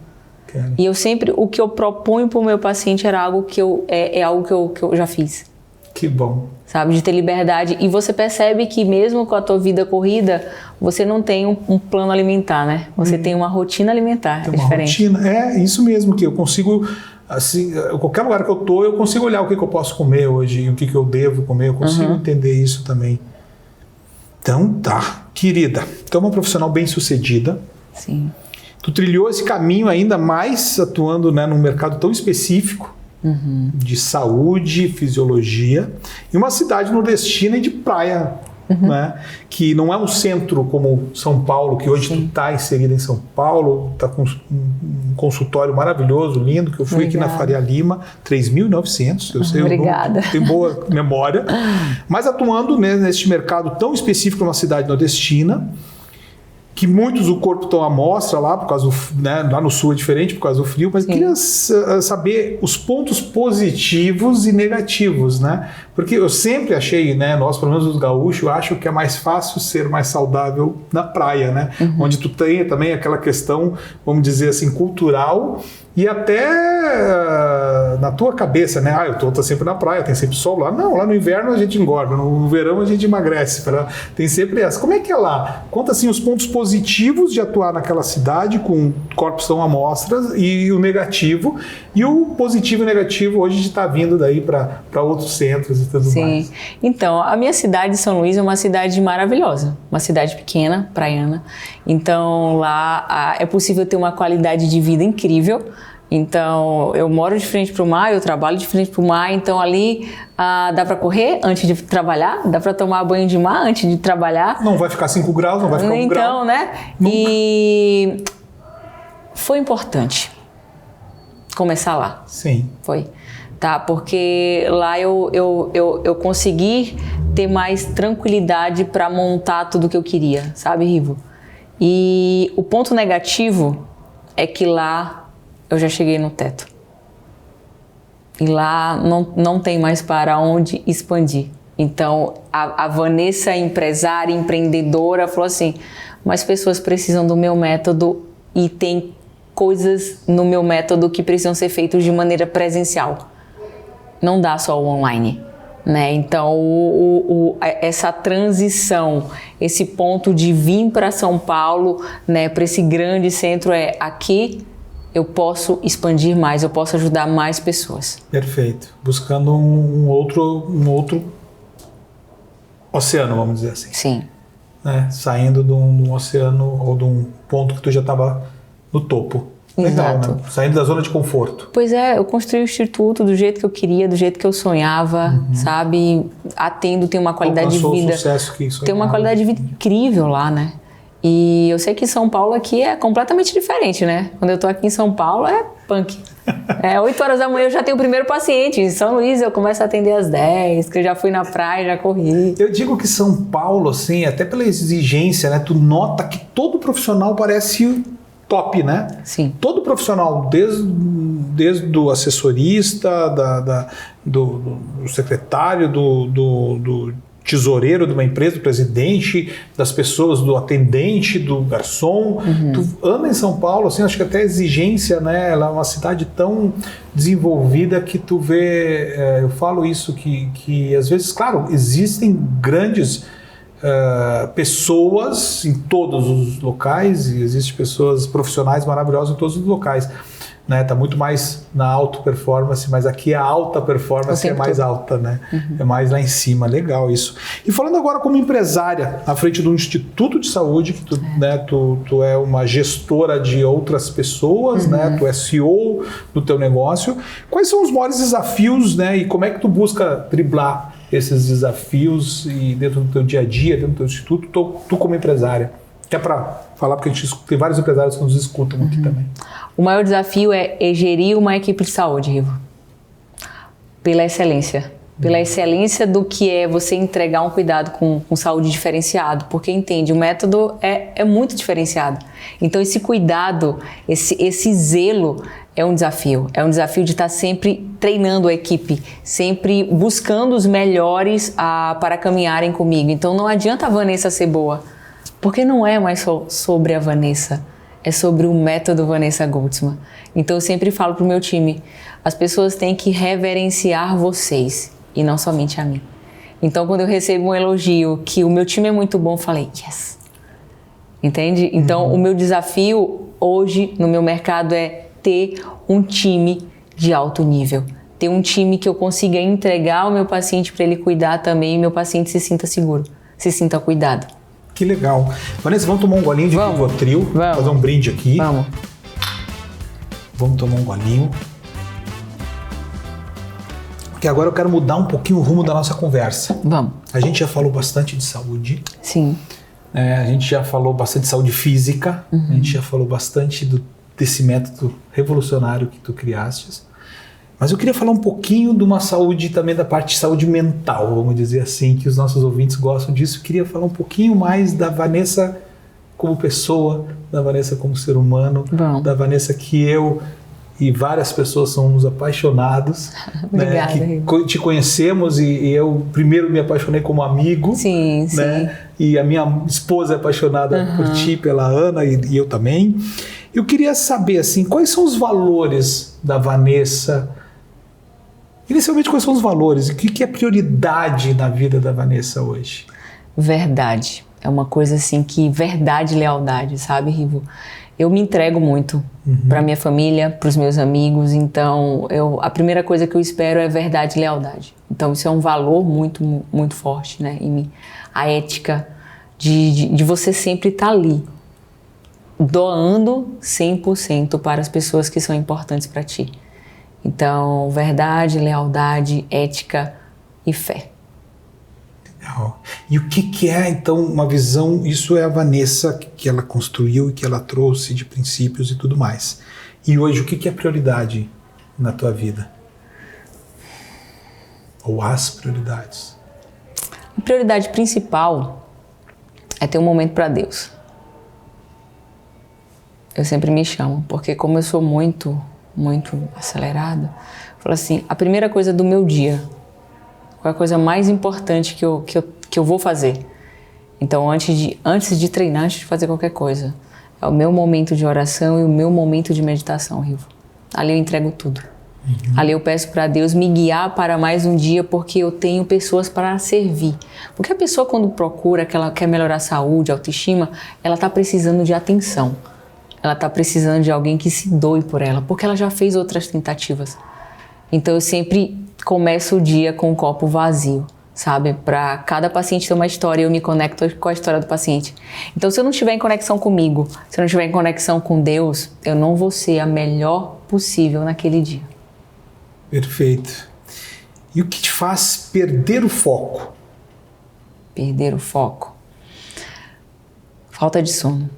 Querem. E eu sempre, o que eu proponho para o meu paciente era algo que algo que eu já fiz. Que bom. Sabe, de ter liberdade. E você percebe que mesmo com a tua vida corrida, você não tem um plano alimentar, né? Você tem uma rotina alimentar. Tem uma rotina. É isso mesmo, que eu consigo, assim, qualquer lugar que eu tô, eu consigo olhar o que eu posso comer hoje, o que eu devo comer, eu consigo entender isso também. Então, tá. Querida, tu é uma profissional bem-sucedida. Sim. Tu trilhou esse caminho ainda mais atuando, né, num mercado tão específico, de saúde, fisiologia, em uma cidade nordestina e de praia, né? Que não é um centro como São Paulo, que hoje tu está inserida em São Paulo, está com um consultório maravilhoso, lindo, que eu fui aqui na Faria Lima, 3.900, eu sei, Obrigada. Tenho boa memória, mas atuando, né, neste mercado tão específico, numa cidade nordestina, que muitos o corpo estão à mostra lá, por causa do, né, lá no sul é diferente por causa do frio, mas eu queria saber os pontos positivos e negativos, né? Porque eu sempre achei, né, nós, pelo menos os gaúchos, eu acho que é mais fácil ser mais saudável na praia, né? Onde tu tem também aquela questão, vamos dizer assim, cultural e até na tua cabeça, né? Eu tô sempre na praia, tem sempre sol lá. Não, lá no inverno a gente engorda, no verão a gente emagrece. Tem sempre essa. Como é que é lá? Conta assim os pontos positivos de atuar naquela cidade com corpos tão amostras e o negativo. E o positivo e negativo hoje de estar vindo daí para outros centros e tudo mais. Sim. Então, a minha cidade, São Luís, é uma cidade maravilhosa. Uma cidade pequena, praiana. Então, lá é possível ter uma qualidade de vida incrível. Então, eu moro de frente para o mar, eu trabalho de frente para o mar, então ali dá para correr antes de trabalhar, dá para tomar banho de mar antes de trabalhar. Não vai ficar 5 graus, não vai ficar 1 grau. Então, né? Nunca. E foi importante começar lá. Sim. Foi. Tá, porque lá eu consegui ter mais tranquilidade para montar tudo que eu queria, sabe, Rivo? E o ponto negativo é que lá eu já cheguei no teto. E lá não tem mais para onde expandir. Então, a Vanessa, empresária, empreendedora, falou assim, mas pessoas precisam do meu método e tem coisas no meu método que precisam ser feitas de maneira presencial. Não dá só o online. Né? Então, essa transição, esse ponto de vir para São Paulo, né, para esse grande centro, aqui eu posso expandir mais, eu posso ajudar mais pessoas. Perfeito. Buscando um outro oceano, vamos dizer assim. Sim. Né? Saindo de um oceano ou de um ponto que tu já estava no topo. Legal, Exato. né? Saindo da zona de conforto. Pois é, eu construí o instituto do jeito que eu queria, do jeito que eu sonhava, sabe? Tem uma qualidade de vida. O sucesso que sonhava. Tem uma qualidade de vida incrível lá, né? E eu sei que São Paulo aqui é completamente diferente, né? Quando eu tô aqui em São Paulo é punk. 8 horas da manhã eu já tenho o primeiro paciente. Em São Luís eu começo a atender às 10, que eu já fui na praia, já corri. Eu digo que São Paulo, assim, até pela exigência, né? Tu nota que todo profissional parece top, né? Sim. Todo profissional, desde o assessorista, do secretário, do tesoureiro de uma empresa, do presidente, das pessoas, do atendente, do garçom. Tu anda em São Paulo, assim, acho que até a exigência, né? Ela é uma cidade tão desenvolvida que tu vê, eu falo isso, que às vezes, claro, existem grandes pessoas em todos os locais, e existem pessoas profissionais maravilhosas em todos os locais. Né, tá muito mais na alta performance, mas aqui a alta performance é mais alta, né? É mais lá em cima, legal isso. E falando agora como empresária, à frente de um instituto de saúde, que tu é uma gestora de outras pessoas, né? Tu é CEO do teu negócio. Quais são os maiores desafios, né? E como é que tu busca driblar esses desafios e dentro do teu dia a dia, dentro do teu instituto, tu como empresária? Até para falar, porque a gente tem vários empresários que nos escutam aqui também. O maior desafio é gerir uma equipe de saúde, Rivo. Pela excelência. Pela excelência do que é você entregar um cuidado com saúde diferenciado. Porque, entende, o método é muito diferenciado. Então, esse cuidado, esse zelo é um desafio. É um desafio de estar sempre treinando a equipe, sempre buscando os melhores para caminharem comigo. Então, não adianta a Vanessa ser boa, porque não é mais só sobre a Vanessa. É sobre o método Vanessa Goldsman. Então eu sempre falo pro meu time, as pessoas têm que reverenciar vocês e não somente a mim. Então quando eu recebo um elogio que o meu time é muito bom, eu falei, yes. Entende? Então o meu desafio hoje no meu mercado é ter um time de alto nível. Ter um time que eu consiga entregar ao meu paciente para ele cuidar também e meu paciente se sinta seguro, se sinta cuidado. Que legal. Vanessa, vamos tomar um golinho de Rivotril, fazer um brinde aqui. Vamos tomar um golinho. Porque agora eu quero mudar um pouquinho o rumo da nossa conversa. Vamos. A gente já falou bastante de saúde. Sim. A gente já falou bastante de saúde física. A gente já falou bastante desse método revolucionário que tu criaste. Mas eu queria falar um pouquinho de uma saúde também, da parte de saúde mental, vamos dizer assim, que os nossos ouvintes gostam disso. Eu queria falar um pouquinho mais da Vanessa como pessoa, da Vanessa como ser humano, da Vanessa que eu e várias pessoas somos apaixonados. Obrigada, né, que te conhecemos e eu primeiro me apaixonei como amigo. Sim, né, sim. E a minha esposa é apaixonada por ti, pela Ana e eu também. Eu queria saber, assim, quais são os valores da Vanessa. Inicialmente, quais são os valores? O que é prioridade na vida da Vanessa hoje? Verdade. É uma coisa assim que... Verdade e lealdade, sabe, Rivo? Eu me entrego muito para minha família, para os meus amigos. Então, a primeira coisa que eu espero é verdade e lealdade. Então, isso é um valor muito, muito forte, né, em mim. A ética de você sempre estar ali, doando 100% para as pessoas que são importantes para ti. Então, verdade, lealdade, ética e fé. Legal. E o que é, então, uma visão, isso é a Vanessa que ela construiu e que ela trouxe de princípios e tudo mais. E hoje, o que é prioridade na tua vida? Ou as prioridades? A prioridade principal é ter um momento para Deus. Eu sempre me chamo, porque como eu sou muito acelerada, eu falo assim, a primeira coisa do meu dia, qual é a coisa mais importante que eu vou fazer? Então, antes de treinar, antes de fazer qualquer coisa, é o meu momento de oração e o meu momento de meditação, Rivo. Ali eu entrego tudo. Ali eu peço para Deus me guiar para mais um dia, porque eu tenho pessoas para servir. Porque a pessoa, quando procura que ela quer melhorar a saúde, a autoestima, ela está precisando de atenção. Ela está precisando de alguém que se doe por ela, porque ela já fez outras tentativas. Então eu sempre começo o dia com um copo vazio, sabe? Para cada paciente ter uma história, eu me conecto com a história do paciente. Então se eu não estiver em conexão comigo, se eu não estiver em conexão com Deus, eu não vou ser a melhor possível naquele dia. Perfeito. E o que te faz perder o foco? Perder o foco? Falta de sono.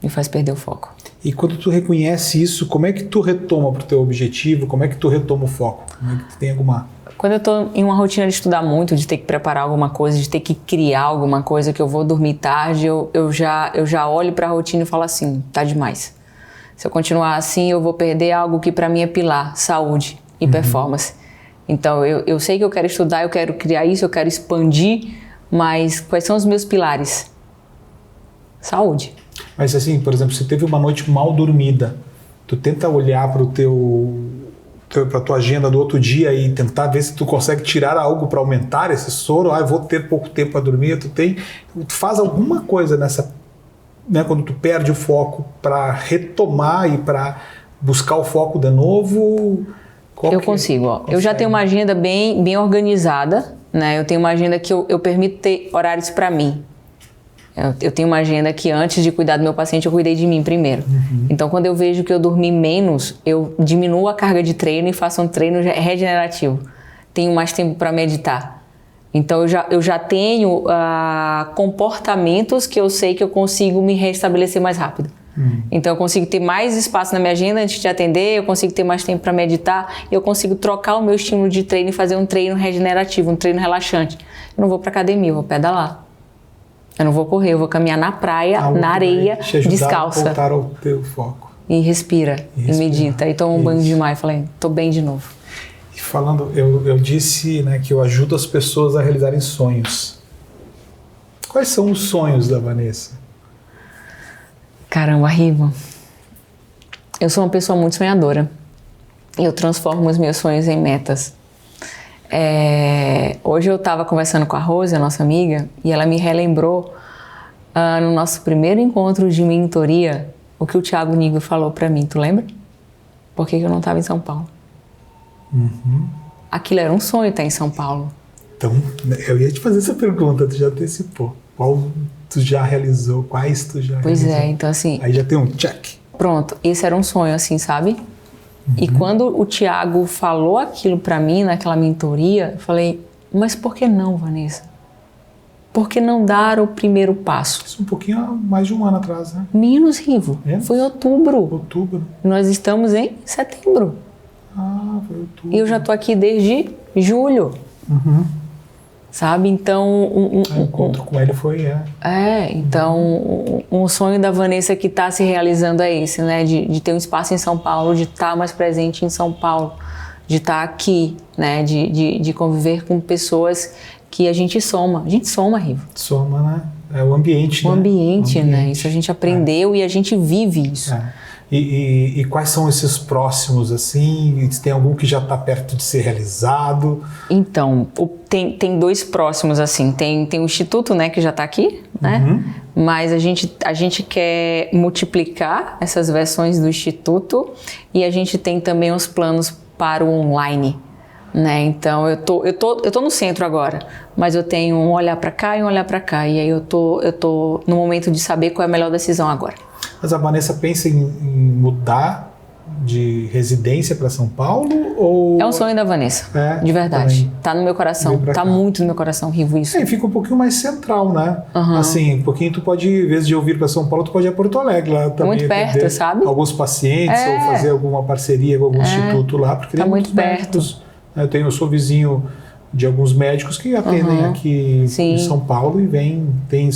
Me faz perder o foco. E quando tu reconhece isso, como é que tu retoma pro teu objetivo? Como é que tu retoma o foco? Como é que tu tem alguma... Quando eu tô em uma rotina de estudar muito, de ter que preparar alguma coisa, de ter que criar alguma coisa, que eu vou dormir tarde, eu já olho pra rotina e falo assim, tá demais. Se eu continuar assim, eu vou perder algo que pra mim é pilar, saúde e performance. Então, eu sei que eu quero estudar, eu quero criar isso, eu quero expandir, mas quais são os meus pilares? Saúde. Mas assim, por exemplo, você teve uma noite mal dormida, tu tenta olhar para a tua agenda do outro dia e tentar ver se tu consegue tirar algo para aumentar esse sono. Eu vou ter pouco tempo para dormir. Tu faz alguma coisa nessa, né, quando tu perde o foco, para retomar e para buscar o foco de novo? Eu consigo. Ó. Eu já tenho uma agenda bem organizada, né? Eu tenho uma agenda que eu permito ter horários para mim. Eu tenho uma agenda que antes de cuidar do meu paciente, eu cuidei de mim primeiro. Então, quando eu vejo que eu dormi menos, eu diminuo a carga de treino e faço um treino regenerativo. Tenho mais tempo para meditar. Então, eu já tenho comportamentos que eu sei que eu consigo me restabelecer mais rápido. Então, eu consigo ter mais espaço na minha agenda antes de atender, eu consigo ter mais tempo para meditar, eu consigo trocar o meu estímulo de treino e fazer um treino regenerativo, um treino relaxante. Eu não vou para academia, eu vou pedalar. Eu não vou correr, eu vou caminhar na praia, na areia, descalça. Voltar ao teu foco. E respira, e medita, e toma um banho de mar e falei, tô bem de novo. E falando, eu disse, né, que eu ajudo as pessoas a realizarem sonhos. Quais são os sonhos da Vanessa? Caramba, Riva. Eu sou uma pessoa muito sonhadora. Eu transformo os meus sonhos em metas. Hoje eu estava conversando com a Rose, a nossa amiga, e ela me relembrou no nosso primeiro encontro de mentoria o que o Thiago Nigro falou para mim. Tu lembra? Por que eu não estava em São Paulo? Aquilo era um sonho estar em São Paulo. Então, eu ia te fazer essa pergunta, tu já antecipou. Qual tu já realizou? Quais tu já realizou? Pois é, então assim... Aí já tem um check. Pronto, esse era um sonho, assim, sabe? E quando o Thiago falou aquilo pra mim, naquela mentoria, eu falei, mas por que não, Vanessa? Por que não dar o primeiro passo? Isso um pouquinho mais de um ano atrás, né? Menos, Rivo. Foi em outubro. Outubro. Nós estamos em setembro. Foi outubro. E eu já tô aqui desde julho. Sabe? Então... O encontro com ele foi... Então um sonho da Vanessa que está se realizando é esse, né? De ter um espaço em São Paulo, de estar mais presente em São Paulo, de estar aqui, né? De conviver com pessoas que a gente soma. A gente soma, Rivo. Soma, né? É o ambiente, né? O ambiente, né? ambiente. Isso a gente aprendeu e a gente vive isso. E quais são esses próximos, assim? Tem algum que já está perto de ser realizado? Então, tem dois próximos, assim. Tem o Instituto, né, que já está aqui, né? Mas a gente quer multiplicar essas versões do Instituto e a gente tem também os planos para o online, né? Então, eu tô no centro agora, mas eu tenho um olhar para cá e um olhar para cá. E aí eu tô no momento de saber qual é a melhor decisão agora. Mas a Vanessa pensa em mudar de residência para São Paulo? Ou... É um sonho da Vanessa, de verdade. Também. Tá no meu coração, tá muito no meu coração, Rivo, isso. E fica um pouquinho mais central, né? Assim, um pouquinho tu pode, em vez de eu vir para São Paulo, tu pode ir a Porto Alegre lá também. Muito perto, sabe? Alguns pacientes, ou fazer alguma parceria com algum instituto lá, porque tá muito perto. Eu sou vizinho de alguns médicos que atendem aqui em São Paulo e tem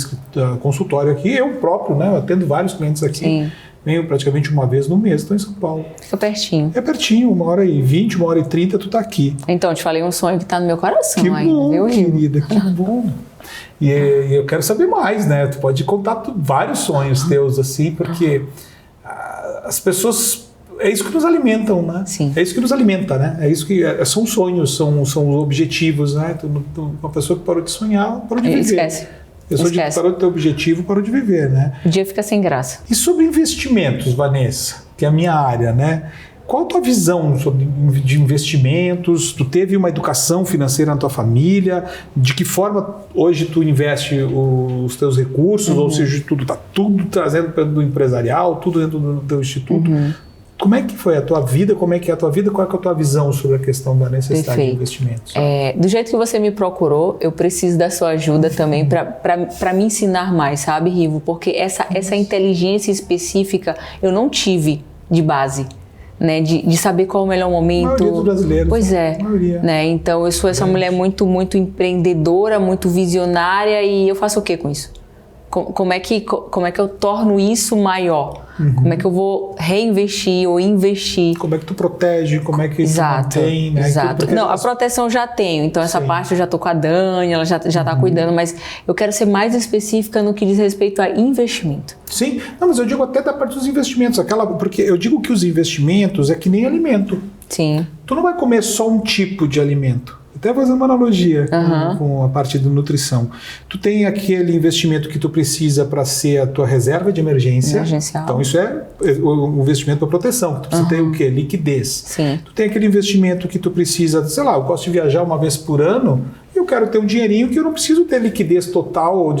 consultório aqui. Eu próprio, né? Eu atendo vários clientes aqui. Venho praticamente uma vez no mês, estou em São Paulo. Fica pertinho. É pertinho, 1h20, 1h30 tu tá aqui. Então, eu te falei um sonho que tá no meu coração que ainda, bom, viu, querida, que bom. E eu quero saber mais, né? Tu pode contar vários sonhos teus, assim, porque as pessoas... É isso que nos alimentam, né? Sim. É isso que nos alimenta, né? É isso que são sonhos, são objetivos, né? Uma pessoa que parou de sonhar, parou de viver. Esquece. A pessoa que parou de ter objetivo, parou de viver, né? O dia fica sem graça. E sobre investimentos, Vanessa, que é a minha área, né? Qual a tua visão de investimentos? Tu teve uma educação financeira na tua família? De que forma hoje tu investe os teus recursos? Ou seja, tá tudo trazendo do empresarial, tudo dentro do teu instituto? Como é que foi a tua vida? Como é que é a tua vida? Qual é a tua visão sobre a questão da necessidade de investimentos? Do jeito que você me procurou, eu preciso da sua ajuda também para me ensinar mais, sabe, Rivo? Porque essa inteligência específica eu não tive de base, né? De saber qual é o melhor momento. A maioria dos brasileiros. Pois é. Né? Então eu sou essa mulher muito, muito empreendedora, muito visionária e eu faço o que com isso? como é que eu torno isso maior? Como é que eu vou reinvestir ou investir? Como é que tu protege? Como é que tu mantém? Né? Exato. Não, a proteção eu já tenho. Então, essa parte eu já tô com a Dani, ela já tá cuidando. Mas eu quero ser mais específica no que diz respeito a investimento. Sim. Não, mas eu digo até da parte dos investimentos. Porque eu digo que os investimentos é que nem alimento. Sim. Tu não vai comer só um tipo de alimento. Até fazer uma analogia com a parte da nutrição. Tu tem aquele investimento que tu precisa para ser a tua reserva de emergência. Emergencial. Então isso é o investimento para proteção. Tu precisa ter o quê? Liquidez. Sim. Tu tem aquele investimento que tu precisa, sei lá, eu gosto de viajar uma vez por ano e eu quero ter um dinheirinho que eu não preciso ter liquidez total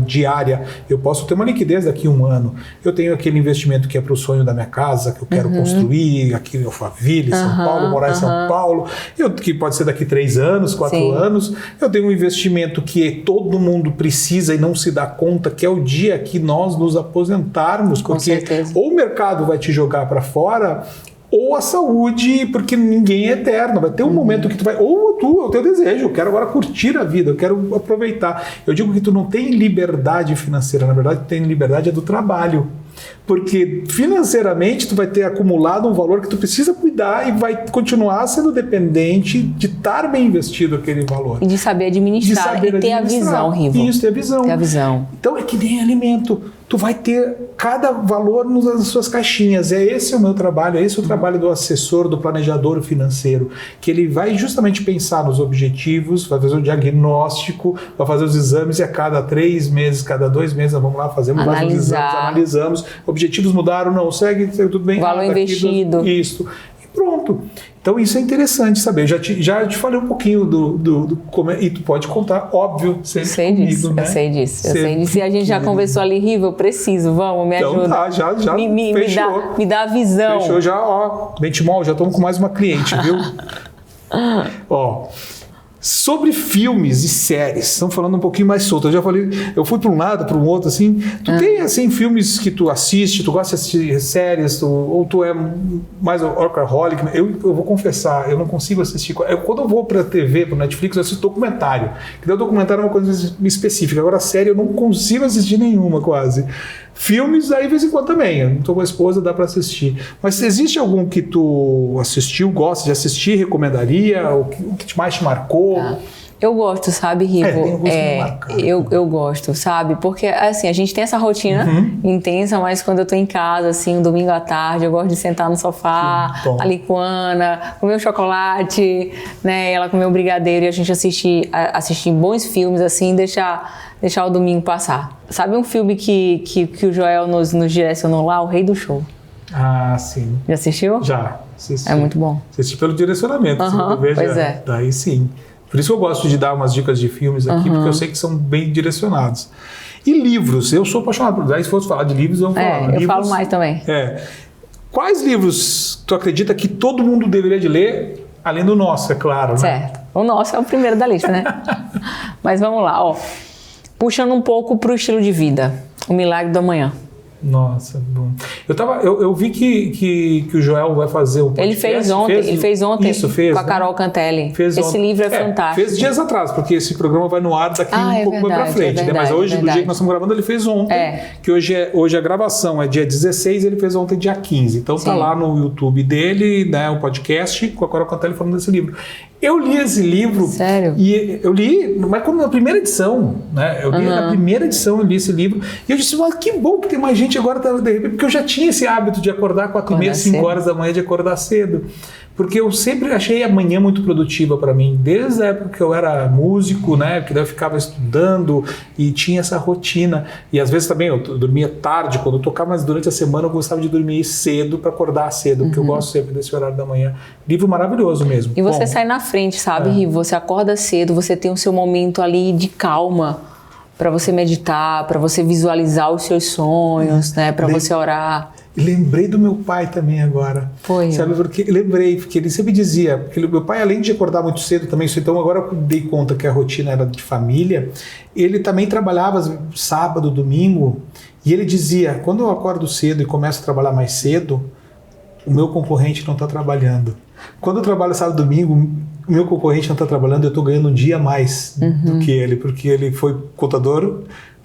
diária. Eu posso ter uma liquidez daqui a um ano. Eu tenho aquele investimento que é para o sonho da minha casa, que eu quero construir aqui em Alphaville, São Paulo, morar em São Paulo, que pode ser daqui 3 anos, 4 anos. Eu tenho um investimento que todo mundo precisa e não se dá conta, que é o dia que nós nos aposentarmos, porque ou o mercado vai te jogar para fora, ou a saúde, porque ninguém é eterno. Vai ter um momento que tu vai... Ou o teu desejo, eu quero agora curtir a vida, eu quero aproveitar. Eu digo que tu não tem liberdade financeira, na verdade tu tem liberdade do trabalho. Porque financeiramente tu vai ter acumulado um valor que tu precisa cuidar e vai continuar sendo dependente de estar bem investido aquele valor. E de saber administrar, e ter a visão, Rivo. Isso, ter a visão. Ter a visão. Então é que nem alimento. Tu vai ter cada valor nas suas caixinhas. Esse é o meu trabalho, esse é o trabalho do assessor, do planejador financeiro, que ele vai justamente pensar nos objetivos, vai fazer o diagnóstico, vai fazer os exames e a cada 3 meses, cada 2 meses, nós vamos lá, fazemos mais uns exames, analisamos, objetivos mudaram, não, segue tudo bem. Valor investido. Isso. E pronto. Então isso é interessante saber. Eu já te falei um pouquinho do como é, e tu pode contar, óbvio, sempre comigo, né? Eu sei disso. E a gente já conversou ali, Rivo, eu preciso, vamos, me ajuda. Então tá, já fechou. Me dá a visão. Fechou já, Benchimol, já estamos com mais uma cliente, viu? Sobre filmes e séries, estamos falando um pouquinho mais solto. Eu já falei, eu fui para um lado, para um outro, assim. Tu tem, assim, filmes que tu assiste, tu gosta de assistir séries, ou tu é mais workaholic? Eu vou confessar, eu não consigo assistir. Quando eu vou para a TV, para Netflix, eu assisto documentário. Que daí o documentário é uma coisa específica. Agora, série, eu não consigo assistir nenhuma, quase. Filmes, aí de vez em quando também. Eu não estou com a esposa, dá para assistir. Mas existe algum que tu assistiu, gosta de assistir, recomendaria? O que mais te marcou? Eu gosto, sabe, Rivo? Eu gosto, sabe? Porque, assim, a gente tem essa rotina intensa, mas quando eu tô em casa, assim, um domingo à tarde, eu gosto de sentar no sofá, ali com a Ana, comer um chocolate, né? Ela comer um brigadeiro e a gente assistir bons filmes, assim, deixar o domingo passar. Sabe um filme que o Joel nos direcionou lá? O Rei do Show. Ah, sim. Já assistiu? Já assisti. É muito bom. Assisti pelo direcionamento. Pois é. Daí sim. Por isso que eu gosto de dar umas dicas de filmes aqui, porque eu sei que são bem direcionados. E livros? Eu sou apaixonado por livros. Se fosse falar de livros, eu vou falar. Eu falo mais também. Quais livros tu acredita que todo mundo deveria de ler, além do nosso, é claro, né? Certo. O nosso é o primeiro da lista, né? Mas vamos lá, puxando um pouco para o estilo de vida. O Milagre do Amanhã. Nossa, bom. Eu vi que o Joel vai fazer o podcast. Ele fez ontem com a Carol Cantelli. Esse livro é fantástico. Fez dias atrás, porque esse programa vai no ar daqui um pouco mais pra frente, né? Mas hoje, do dia que nós estamos gravando, ele fez ontem. Que hoje a gravação é dia 16, ele fez ontem dia 15. Então tá lá no YouTube dele, né, o podcast com a Carol Cantelli falando desse livro. Eu li esse livro. Sério? E eu li, mas como na primeira edição, né? Eu li na primeira edição, eu li esse livro. E eu disse, mas que bom que tem mais gente agora, de repente, porque eu já tinha esse hábito de acordar 4h30, 5 horas da manhã, de acordar cedo. Porque eu sempre achei a manhã muito produtiva para mim, desde a época que eu era músico, né, que daí eu ficava estudando e tinha essa rotina. E às vezes também eu dormia tarde quando eu tocava, mas durante a semana eu gostava de dormir cedo para acordar cedo, porque eu gosto sempre desse horário da manhã. Livro maravilhoso mesmo. E você sai na frente, sabe, Rivo? Você acorda cedo, você tem o seu momento ali de calma para você meditar, para você visualizar os seus sonhos, né, para você orar. Lembrei do meu pai também agora. Foi. Sabe, porque ele sempre dizia, porque meu pai, além de acordar muito cedo também, então agora eu dei conta que a rotina era de família, ele também trabalhava sábado, domingo, e ele dizia, quando eu acordo cedo e começo a trabalhar mais cedo, o meu concorrente não está trabalhando. Quando eu trabalho sábado e domingo, o meu concorrente não está trabalhando, eu estou ganhando um dia a mais do que ele, porque ele foi contador,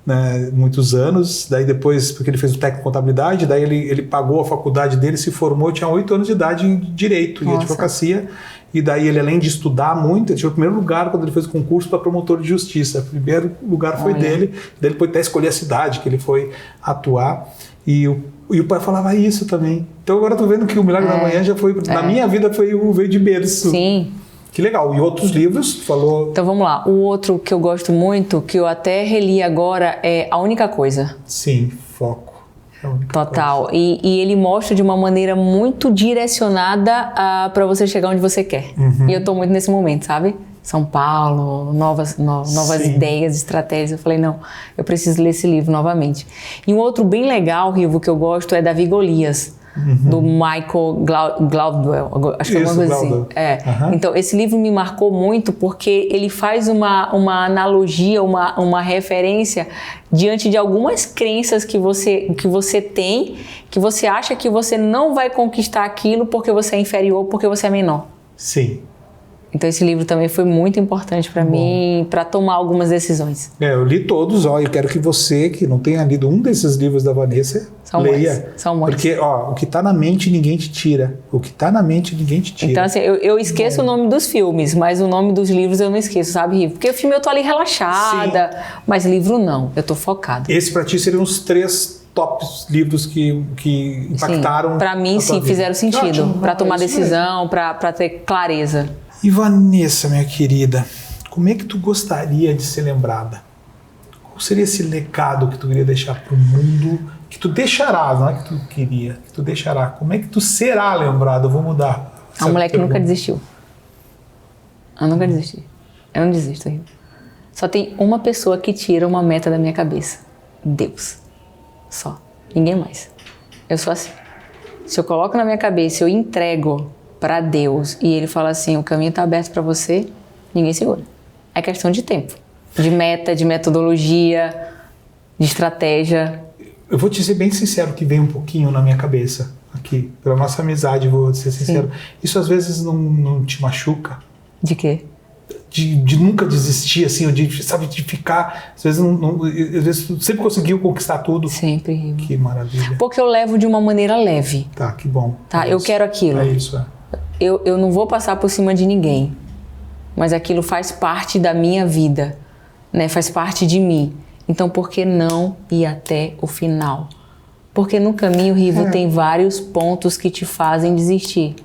né, muitos anos, daí depois, porque ele fez o técnico em contabilidade, daí ele pagou a faculdade dele, se formou, tinha 8 anos de idade em Direito e Advocacia, e daí ele, além de estudar muito, ele tirou o primeiro lugar quando ele fez o concurso para promotor de justiça. O primeiro lugar foi dele, daí ele pôde até escolher a cidade que ele foi atuar, e o pai falava isso também. Então agora eu tô vendo que o Milagre da Manhã já foi, na minha vida, veio de berço. Sim. Que legal. E outros livros, falou... Então vamos lá. O outro que eu gosto muito, que eu até reli agora, é A Única Coisa. Sim, foco. É a única Total. E ele mostra de uma maneira muito direcionada para você chegar onde você quer. E eu tô muito nesse momento, sabe? São Paulo, novas ideias, estratégias. Eu falei, não, eu preciso ler esse livro novamente. E um outro bem legal, Rivo, que eu gosto é Davi e Golias. Do Michael Gladwell, acho que é alguma coisa assim. Então, esse livro me marcou muito porque ele faz uma analogia, uma referência diante de algumas crenças que você tem, que você acha que você não vai conquistar aquilo porque você é inferior, porque você é menor. Sim. Então esse livro também foi muito importante para mim, para tomar algumas decisões. Eu li todos, eu quero que você, que não tenha lido um desses livros da Vanessa, leia. São muitos. Porque, o que está na mente ninguém te tira. O que está na mente ninguém te tira. Então, assim, eu esqueço o nome dos filmes, mas o nome dos livros eu não esqueço, sabe, Rivo? Porque o filme eu tô ali relaxada, mas livro não, eu tô focada. Esse para ti seriam os 3 tops livros que impactaram. Para mim, sim, fizeram sentido. Para tomar decisão, para ter clareza. E Vanessa, minha querida, como é que tu gostaria de ser lembrada? Qual seria esse legado que tu queria deixar para o mundo? Que tu deixarás, não é que tu queria, que tu deixará. Como é que tu será lembrado? Eu vou mudar. A mulher que nunca desistiu. Eu nunca desisti. Eu não desisto, Rio. Só tem uma pessoa que tira uma meta da minha cabeça. Deus. Só. Ninguém mais. Eu sou assim. Se eu coloco na minha cabeça, eu entrego para Deus e ele fala assim, o caminho está aberto para você, ninguém segura. É questão de tempo, de meta, de metodologia, de estratégia. Eu vou te ser bem sincero que vem um pouquinho na minha cabeça aqui, pela nossa amizade, vou ser sincero. Sim. Isso às vezes não te machuca? De quê? De nunca desistir, assim, de ficar, às vezes tu sempre conseguiu conquistar tudo. Sempre. Que maravilha. Porque eu levo de uma maneira leve. Tá, que bom. Tá, eu quero aquilo. É isso, Eu não vou passar por cima de ninguém, mas aquilo faz parte da minha vida, né? Faz parte de mim. Então, por que não ir até o final? Porque no caminho, Rivo, tem vários pontos que te fazem desistir.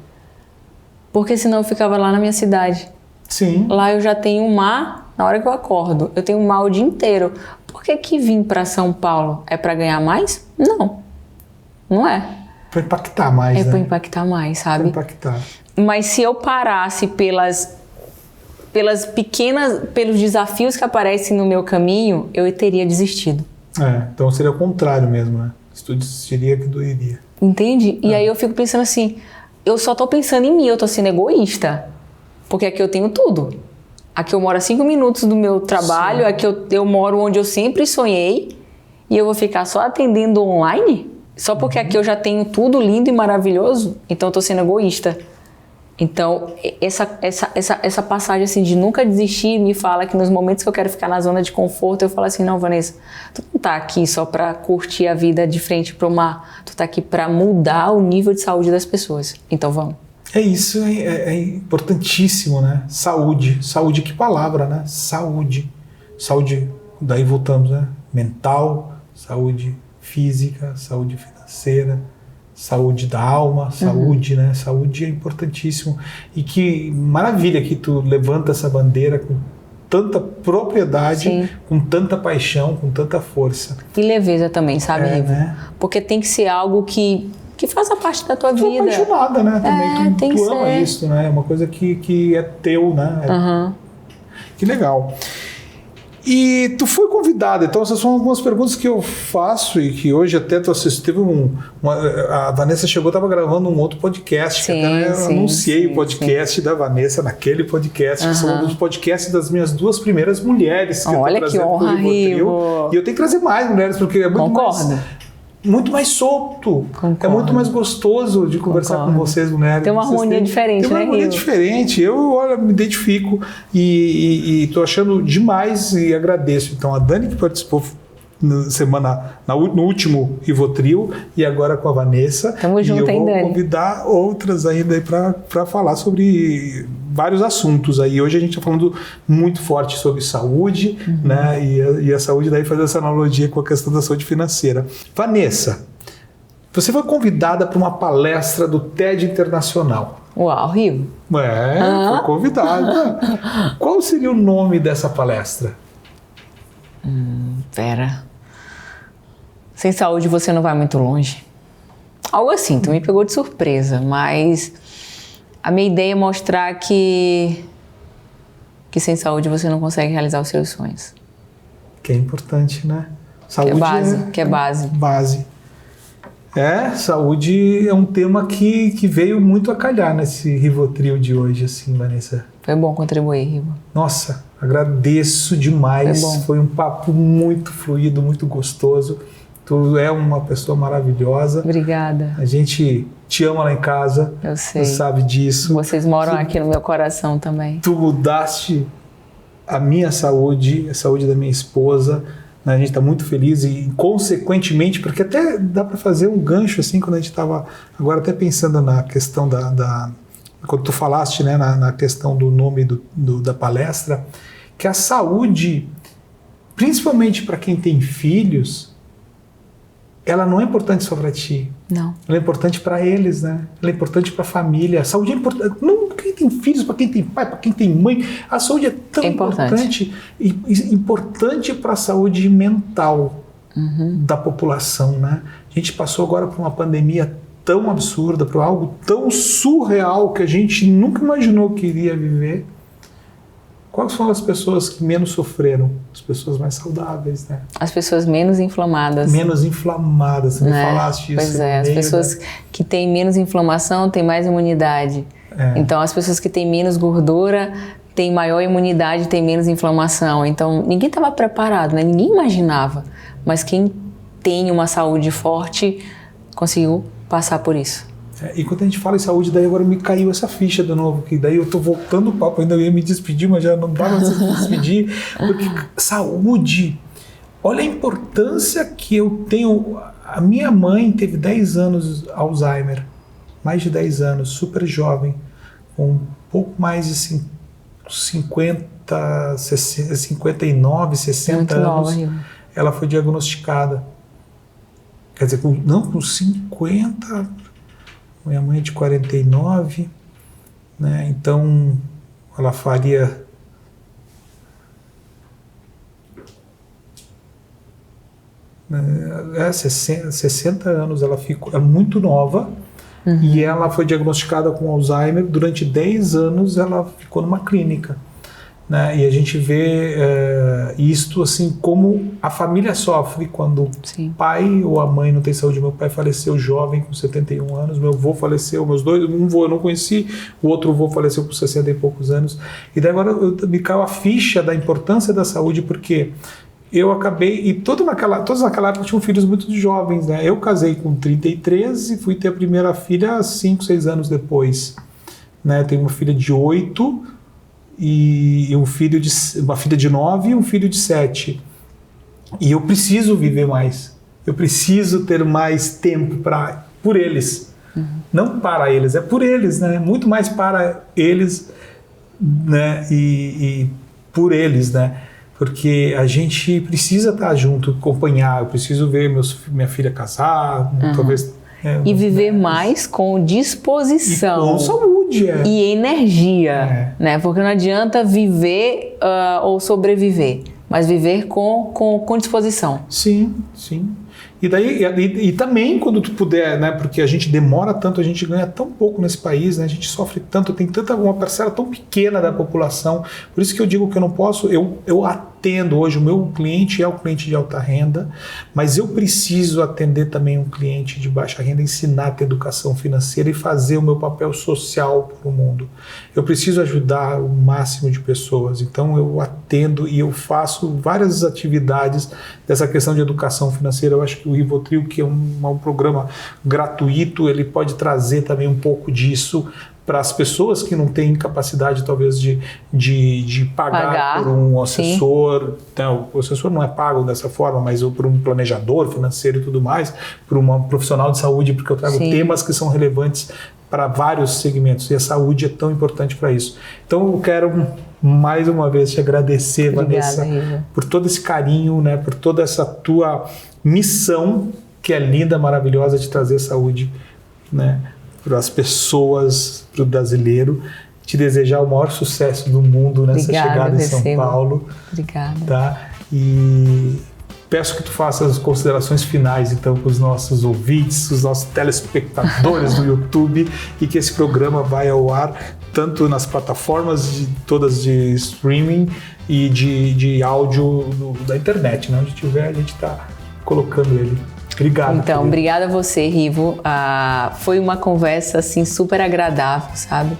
Porque senão eu ficava lá na minha cidade. Sim. Lá eu já tenho um mar na hora que eu acordo. Eu tenho um mar o dia inteiro. Por que vim para São Paulo? É para ganhar mais? Não. Não é. Para impactar mais, É para impactar mais, sabe? Para impactar. Mas se eu parasse pelos desafios que aparecem no meu caminho, eu teria desistido. Então seria o contrário mesmo, né? Se tu desistiria, que doeria. Entende? E aí eu fico pensando assim, eu só tô pensando em mim, eu tô sendo egoísta. Porque aqui eu tenho tudo. Aqui eu moro a 5 minutos do meu trabalho, sim. Aqui eu moro onde eu sempre sonhei e eu vou ficar só atendendo online? Só porque aqui eu já tenho tudo lindo e maravilhoso? Então eu tô sendo egoísta. Então, essa passagem assim de nunca desistir me fala que nos momentos que eu quero ficar na zona de conforto, eu falo assim, não, Vanessa, tu não tá aqui só pra curtir a vida de frente pro mar, tu tá aqui pra mudar o nível de saúde das pessoas. Então vamos. É isso, é importantíssimo, né? Saúde, que palavra, né? Saúde, daí voltamos, né? Mental, saúde física, saúde financeira, saúde da alma, saúde, né? Saúde é importantíssimo. E que maravilha que tu levanta essa bandeira com tanta propriedade, sim. Com tanta paixão, com tanta força. E leveza também, sabe, Rivo? Né? Porque tem que ser algo que faça parte da tua vida. Tu é apaixonada, né? Também tu ama isso, né? É uma coisa que é teu, né? Que legal. E tu foi convidada, então essas são algumas perguntas que eu faço e que hoje até tu assistiu, a Vanessa chegou, estava gravando um outro podcast, sim, que até eu anunciei o sim. podcast da Vanessa naquele podcast, que são um dos podcasts das minhas 2 primeiras mulheres. Que olha que honra, Rivo. E eu tenho que trazer mais mulheres, porque é muito mais solto. Concordo. É muito mais gostoso de conversar com vocês, mulheres. Tem uma harmonia diferente, né, Tem uma harmonia diferente. Eu, me identifico e tô achando demais e agradeço. Então, a Dani que participou no último Rivotril e agora com a Vanessa. Tamo junto, e eu vou Dani. convidar outras ainda para falar sobre vários assuntos aí. Hoje a gente está falando muito forte sobre saúde, né? E a saúde daí faz essa analogia com a questão da saúde financeira. Vanessa, você foi convidada para uma palestra do TED Internacional. Uau, Rivo. Foi convidada. Qual seria o nome dessa palestra? Pera. Sem saúde você não vai muito longe. Algo assim, tu me pegou de surpresa, mas a minha ideia é mostrar que sem saúde você não consegue realizar os seus sonhos. Que é importante, né? Saúde que é base. Base. Saúde é um tema que veio muito a calhar nesse Rivotril de hoje, assim, Vanessa. Foi bom contribuir, Rivo. Nossa, agradeço demais. Foi um papo muito fluido, muito gostoso. Tu é uma pessoa maravilhosa. Obrigada. A gente te ama lá em casa. Eu sei. Tu sabe disso. Vocês moram aqui no meu coração também. Tu mudaste a minha saúde, a saúde da minha esposa. A gente está muito feliz e, consequentemente, porque até dá para fazer um gancho, assim, quando a gente estava agora até pensando na questão quando tu falaste, né, na questão do nome da palestra, que a saúde, principalmente para quem tem filhos, ela não é importante só para ti. Não. Ela é importante para eles, né? Ela é importante para a família. A saúde é importante, não para quem tem filhos, para quem tem pai, para quem tem mãe. A saúde é tão importante para a saúde mental da população, né? A gente passou agora por uma pandemia tão absurda, por algo tão surreal que a gente nunca imaginou que iria viver. Quais foram as pessoas que menos sofreram? As pessoas mais saudáveis, né? As pessoas menos inflamadas. Menos inflamadas, você me falaste isso. Pois é, as pessoas que têm menos inflamação têm mais imunidade. Então, as pessoas que têm menos gordura têm maior imunidade, têm menos inflamação. Então, ninguém estava preparado, né? Ninguém imaginava. Mas quem tem uma saúde forte conseguiu passar por isso. E quando a gente fala em saúde, daí agora me caiu essa ficha de novo, que daí eu tô voltando o papo, ainda ia me despedir, mas já não dá mais pra me despedir, porque saúde, olha a importância que eu tenho. A minha mãe teve 10 anos de Alzheimer, mais de 10 anos, super jovem, com um pouco mais de 50, 59, 60 muito anos, nova, ela foi diagnosticada. Quer dizer, com 50... Minha mãe é de 49, né? Então ela faria 60 anos, ela ficou muito nova, e ela foi diagnosticada com Alzheimer. Durante 10 anos ela ficou numa clínica, né? E a gente vê isto assim, como a família sofre quando o pai ou a mãe não tem saúde. Meu pai faleceu jovem, com 71 anos, meu avô faleceu, um avô eu não conheci, o outro avô faleceu com 60 e poucos anos. E daí agora me caiu a ficha da importância da saúde, porque eu acabei, e todos naquela época tinham filhos muito jovens, né? Eu casei com 33 e fui ter a primeira filha 5, 6 anos depois, né? Tenho uma filha de 8 e uma filha de 9 e um filho de 7. E eu preciso viver mais. Eu preciso ter mais tempo por eles. Não para eles, é por eles, né? Muito mais para eles, né? E por eles, né? Porque a gente precisa estar junto, acompanhar. Eu preciso ver minha filha casar, talvez... E viver mais com disposição. E com saúde, E energia, né? Porque não adianta viver ou sobreviver, mas viver com disposição. Sim, sim. E também quando tu puder, né? Porque a gente demora tanto, a gente ganha tão pouco nesse país, né? A gente sofre tanto, tem uma parcela tão pequena da população. Por isso que eu digo que eu não posso, eu atendo hoje, o meu cliente é o cliente de alta renda, mas eu preciso atender também um cliente de baixa renda, ensinar a ter educação financeira e fazer o meu papel social para o mundo. Eu preciso ajudar o máximo de pessoas, então eu atendo e eu faço várias atividades dessa questão de educação financeira. Eu acho que o Rivotril, que é um programa gratuito, ele pode trazer também um pouco disso para as pessoas que não têm capacidade, talvez, de pagar por um assessor. Então, o assessor não é pago dessa forma, mas por um planejador financeiro e tudo mais, por uma profissional de saúde, porque eu trago temas que são relevantes para vários segmentos, e a saúde é tão importante para isso. Então, eu quero mais uma vez te agradecer, Vanessa, por todo esse carinho, né, por toda essa tua missão, que é linda, maravilhosa, de trazer saúde, né, para as pessoas, para o brasileiro. Te desejar o maior sucesso do mundo nessa chegada em São Paulo. Obrigada. Tá? E peço que tu faça as considerações finais, então, com os nossos ouvintes, os nossos telespectadores do YouTube, e que esse programa vai ao ar tanto nas plataformas todas de streaming e de áudio da internet, né? Onde tiver, a gente está colocando ele. Obrigado. Então, obrigada a você, Rivo. Foi uma conversa assim super agradável, sabe?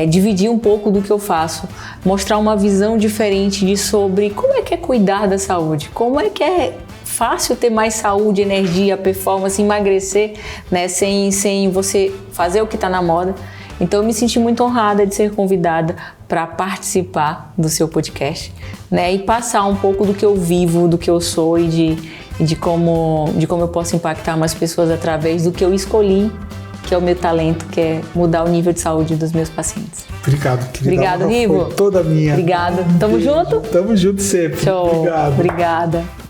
Dividir um pouco do que eu faço, mostrar uma visão diferente sobre como é que é cuidar da saúde, como é que é fácil ter mais saúde, energia, performance, emagrecer, né, sem você fazer o que está na moda. Então eu me senti muito honrada de ser convidada para participar do seu podcast, né, e passar um pouco do que eu vivo, do que eu sou e de como eu posso impactar mais pessoas através do que eu escolhi, que é o meu talento, que é mudar o nível de saúde dos meus pacientes. Obrigado, querida. Obrigado, Rivo. Foi toda minha. Obrigada. Tamo junto? Tamo junto sempre. Show. Obrigado. Obrigada.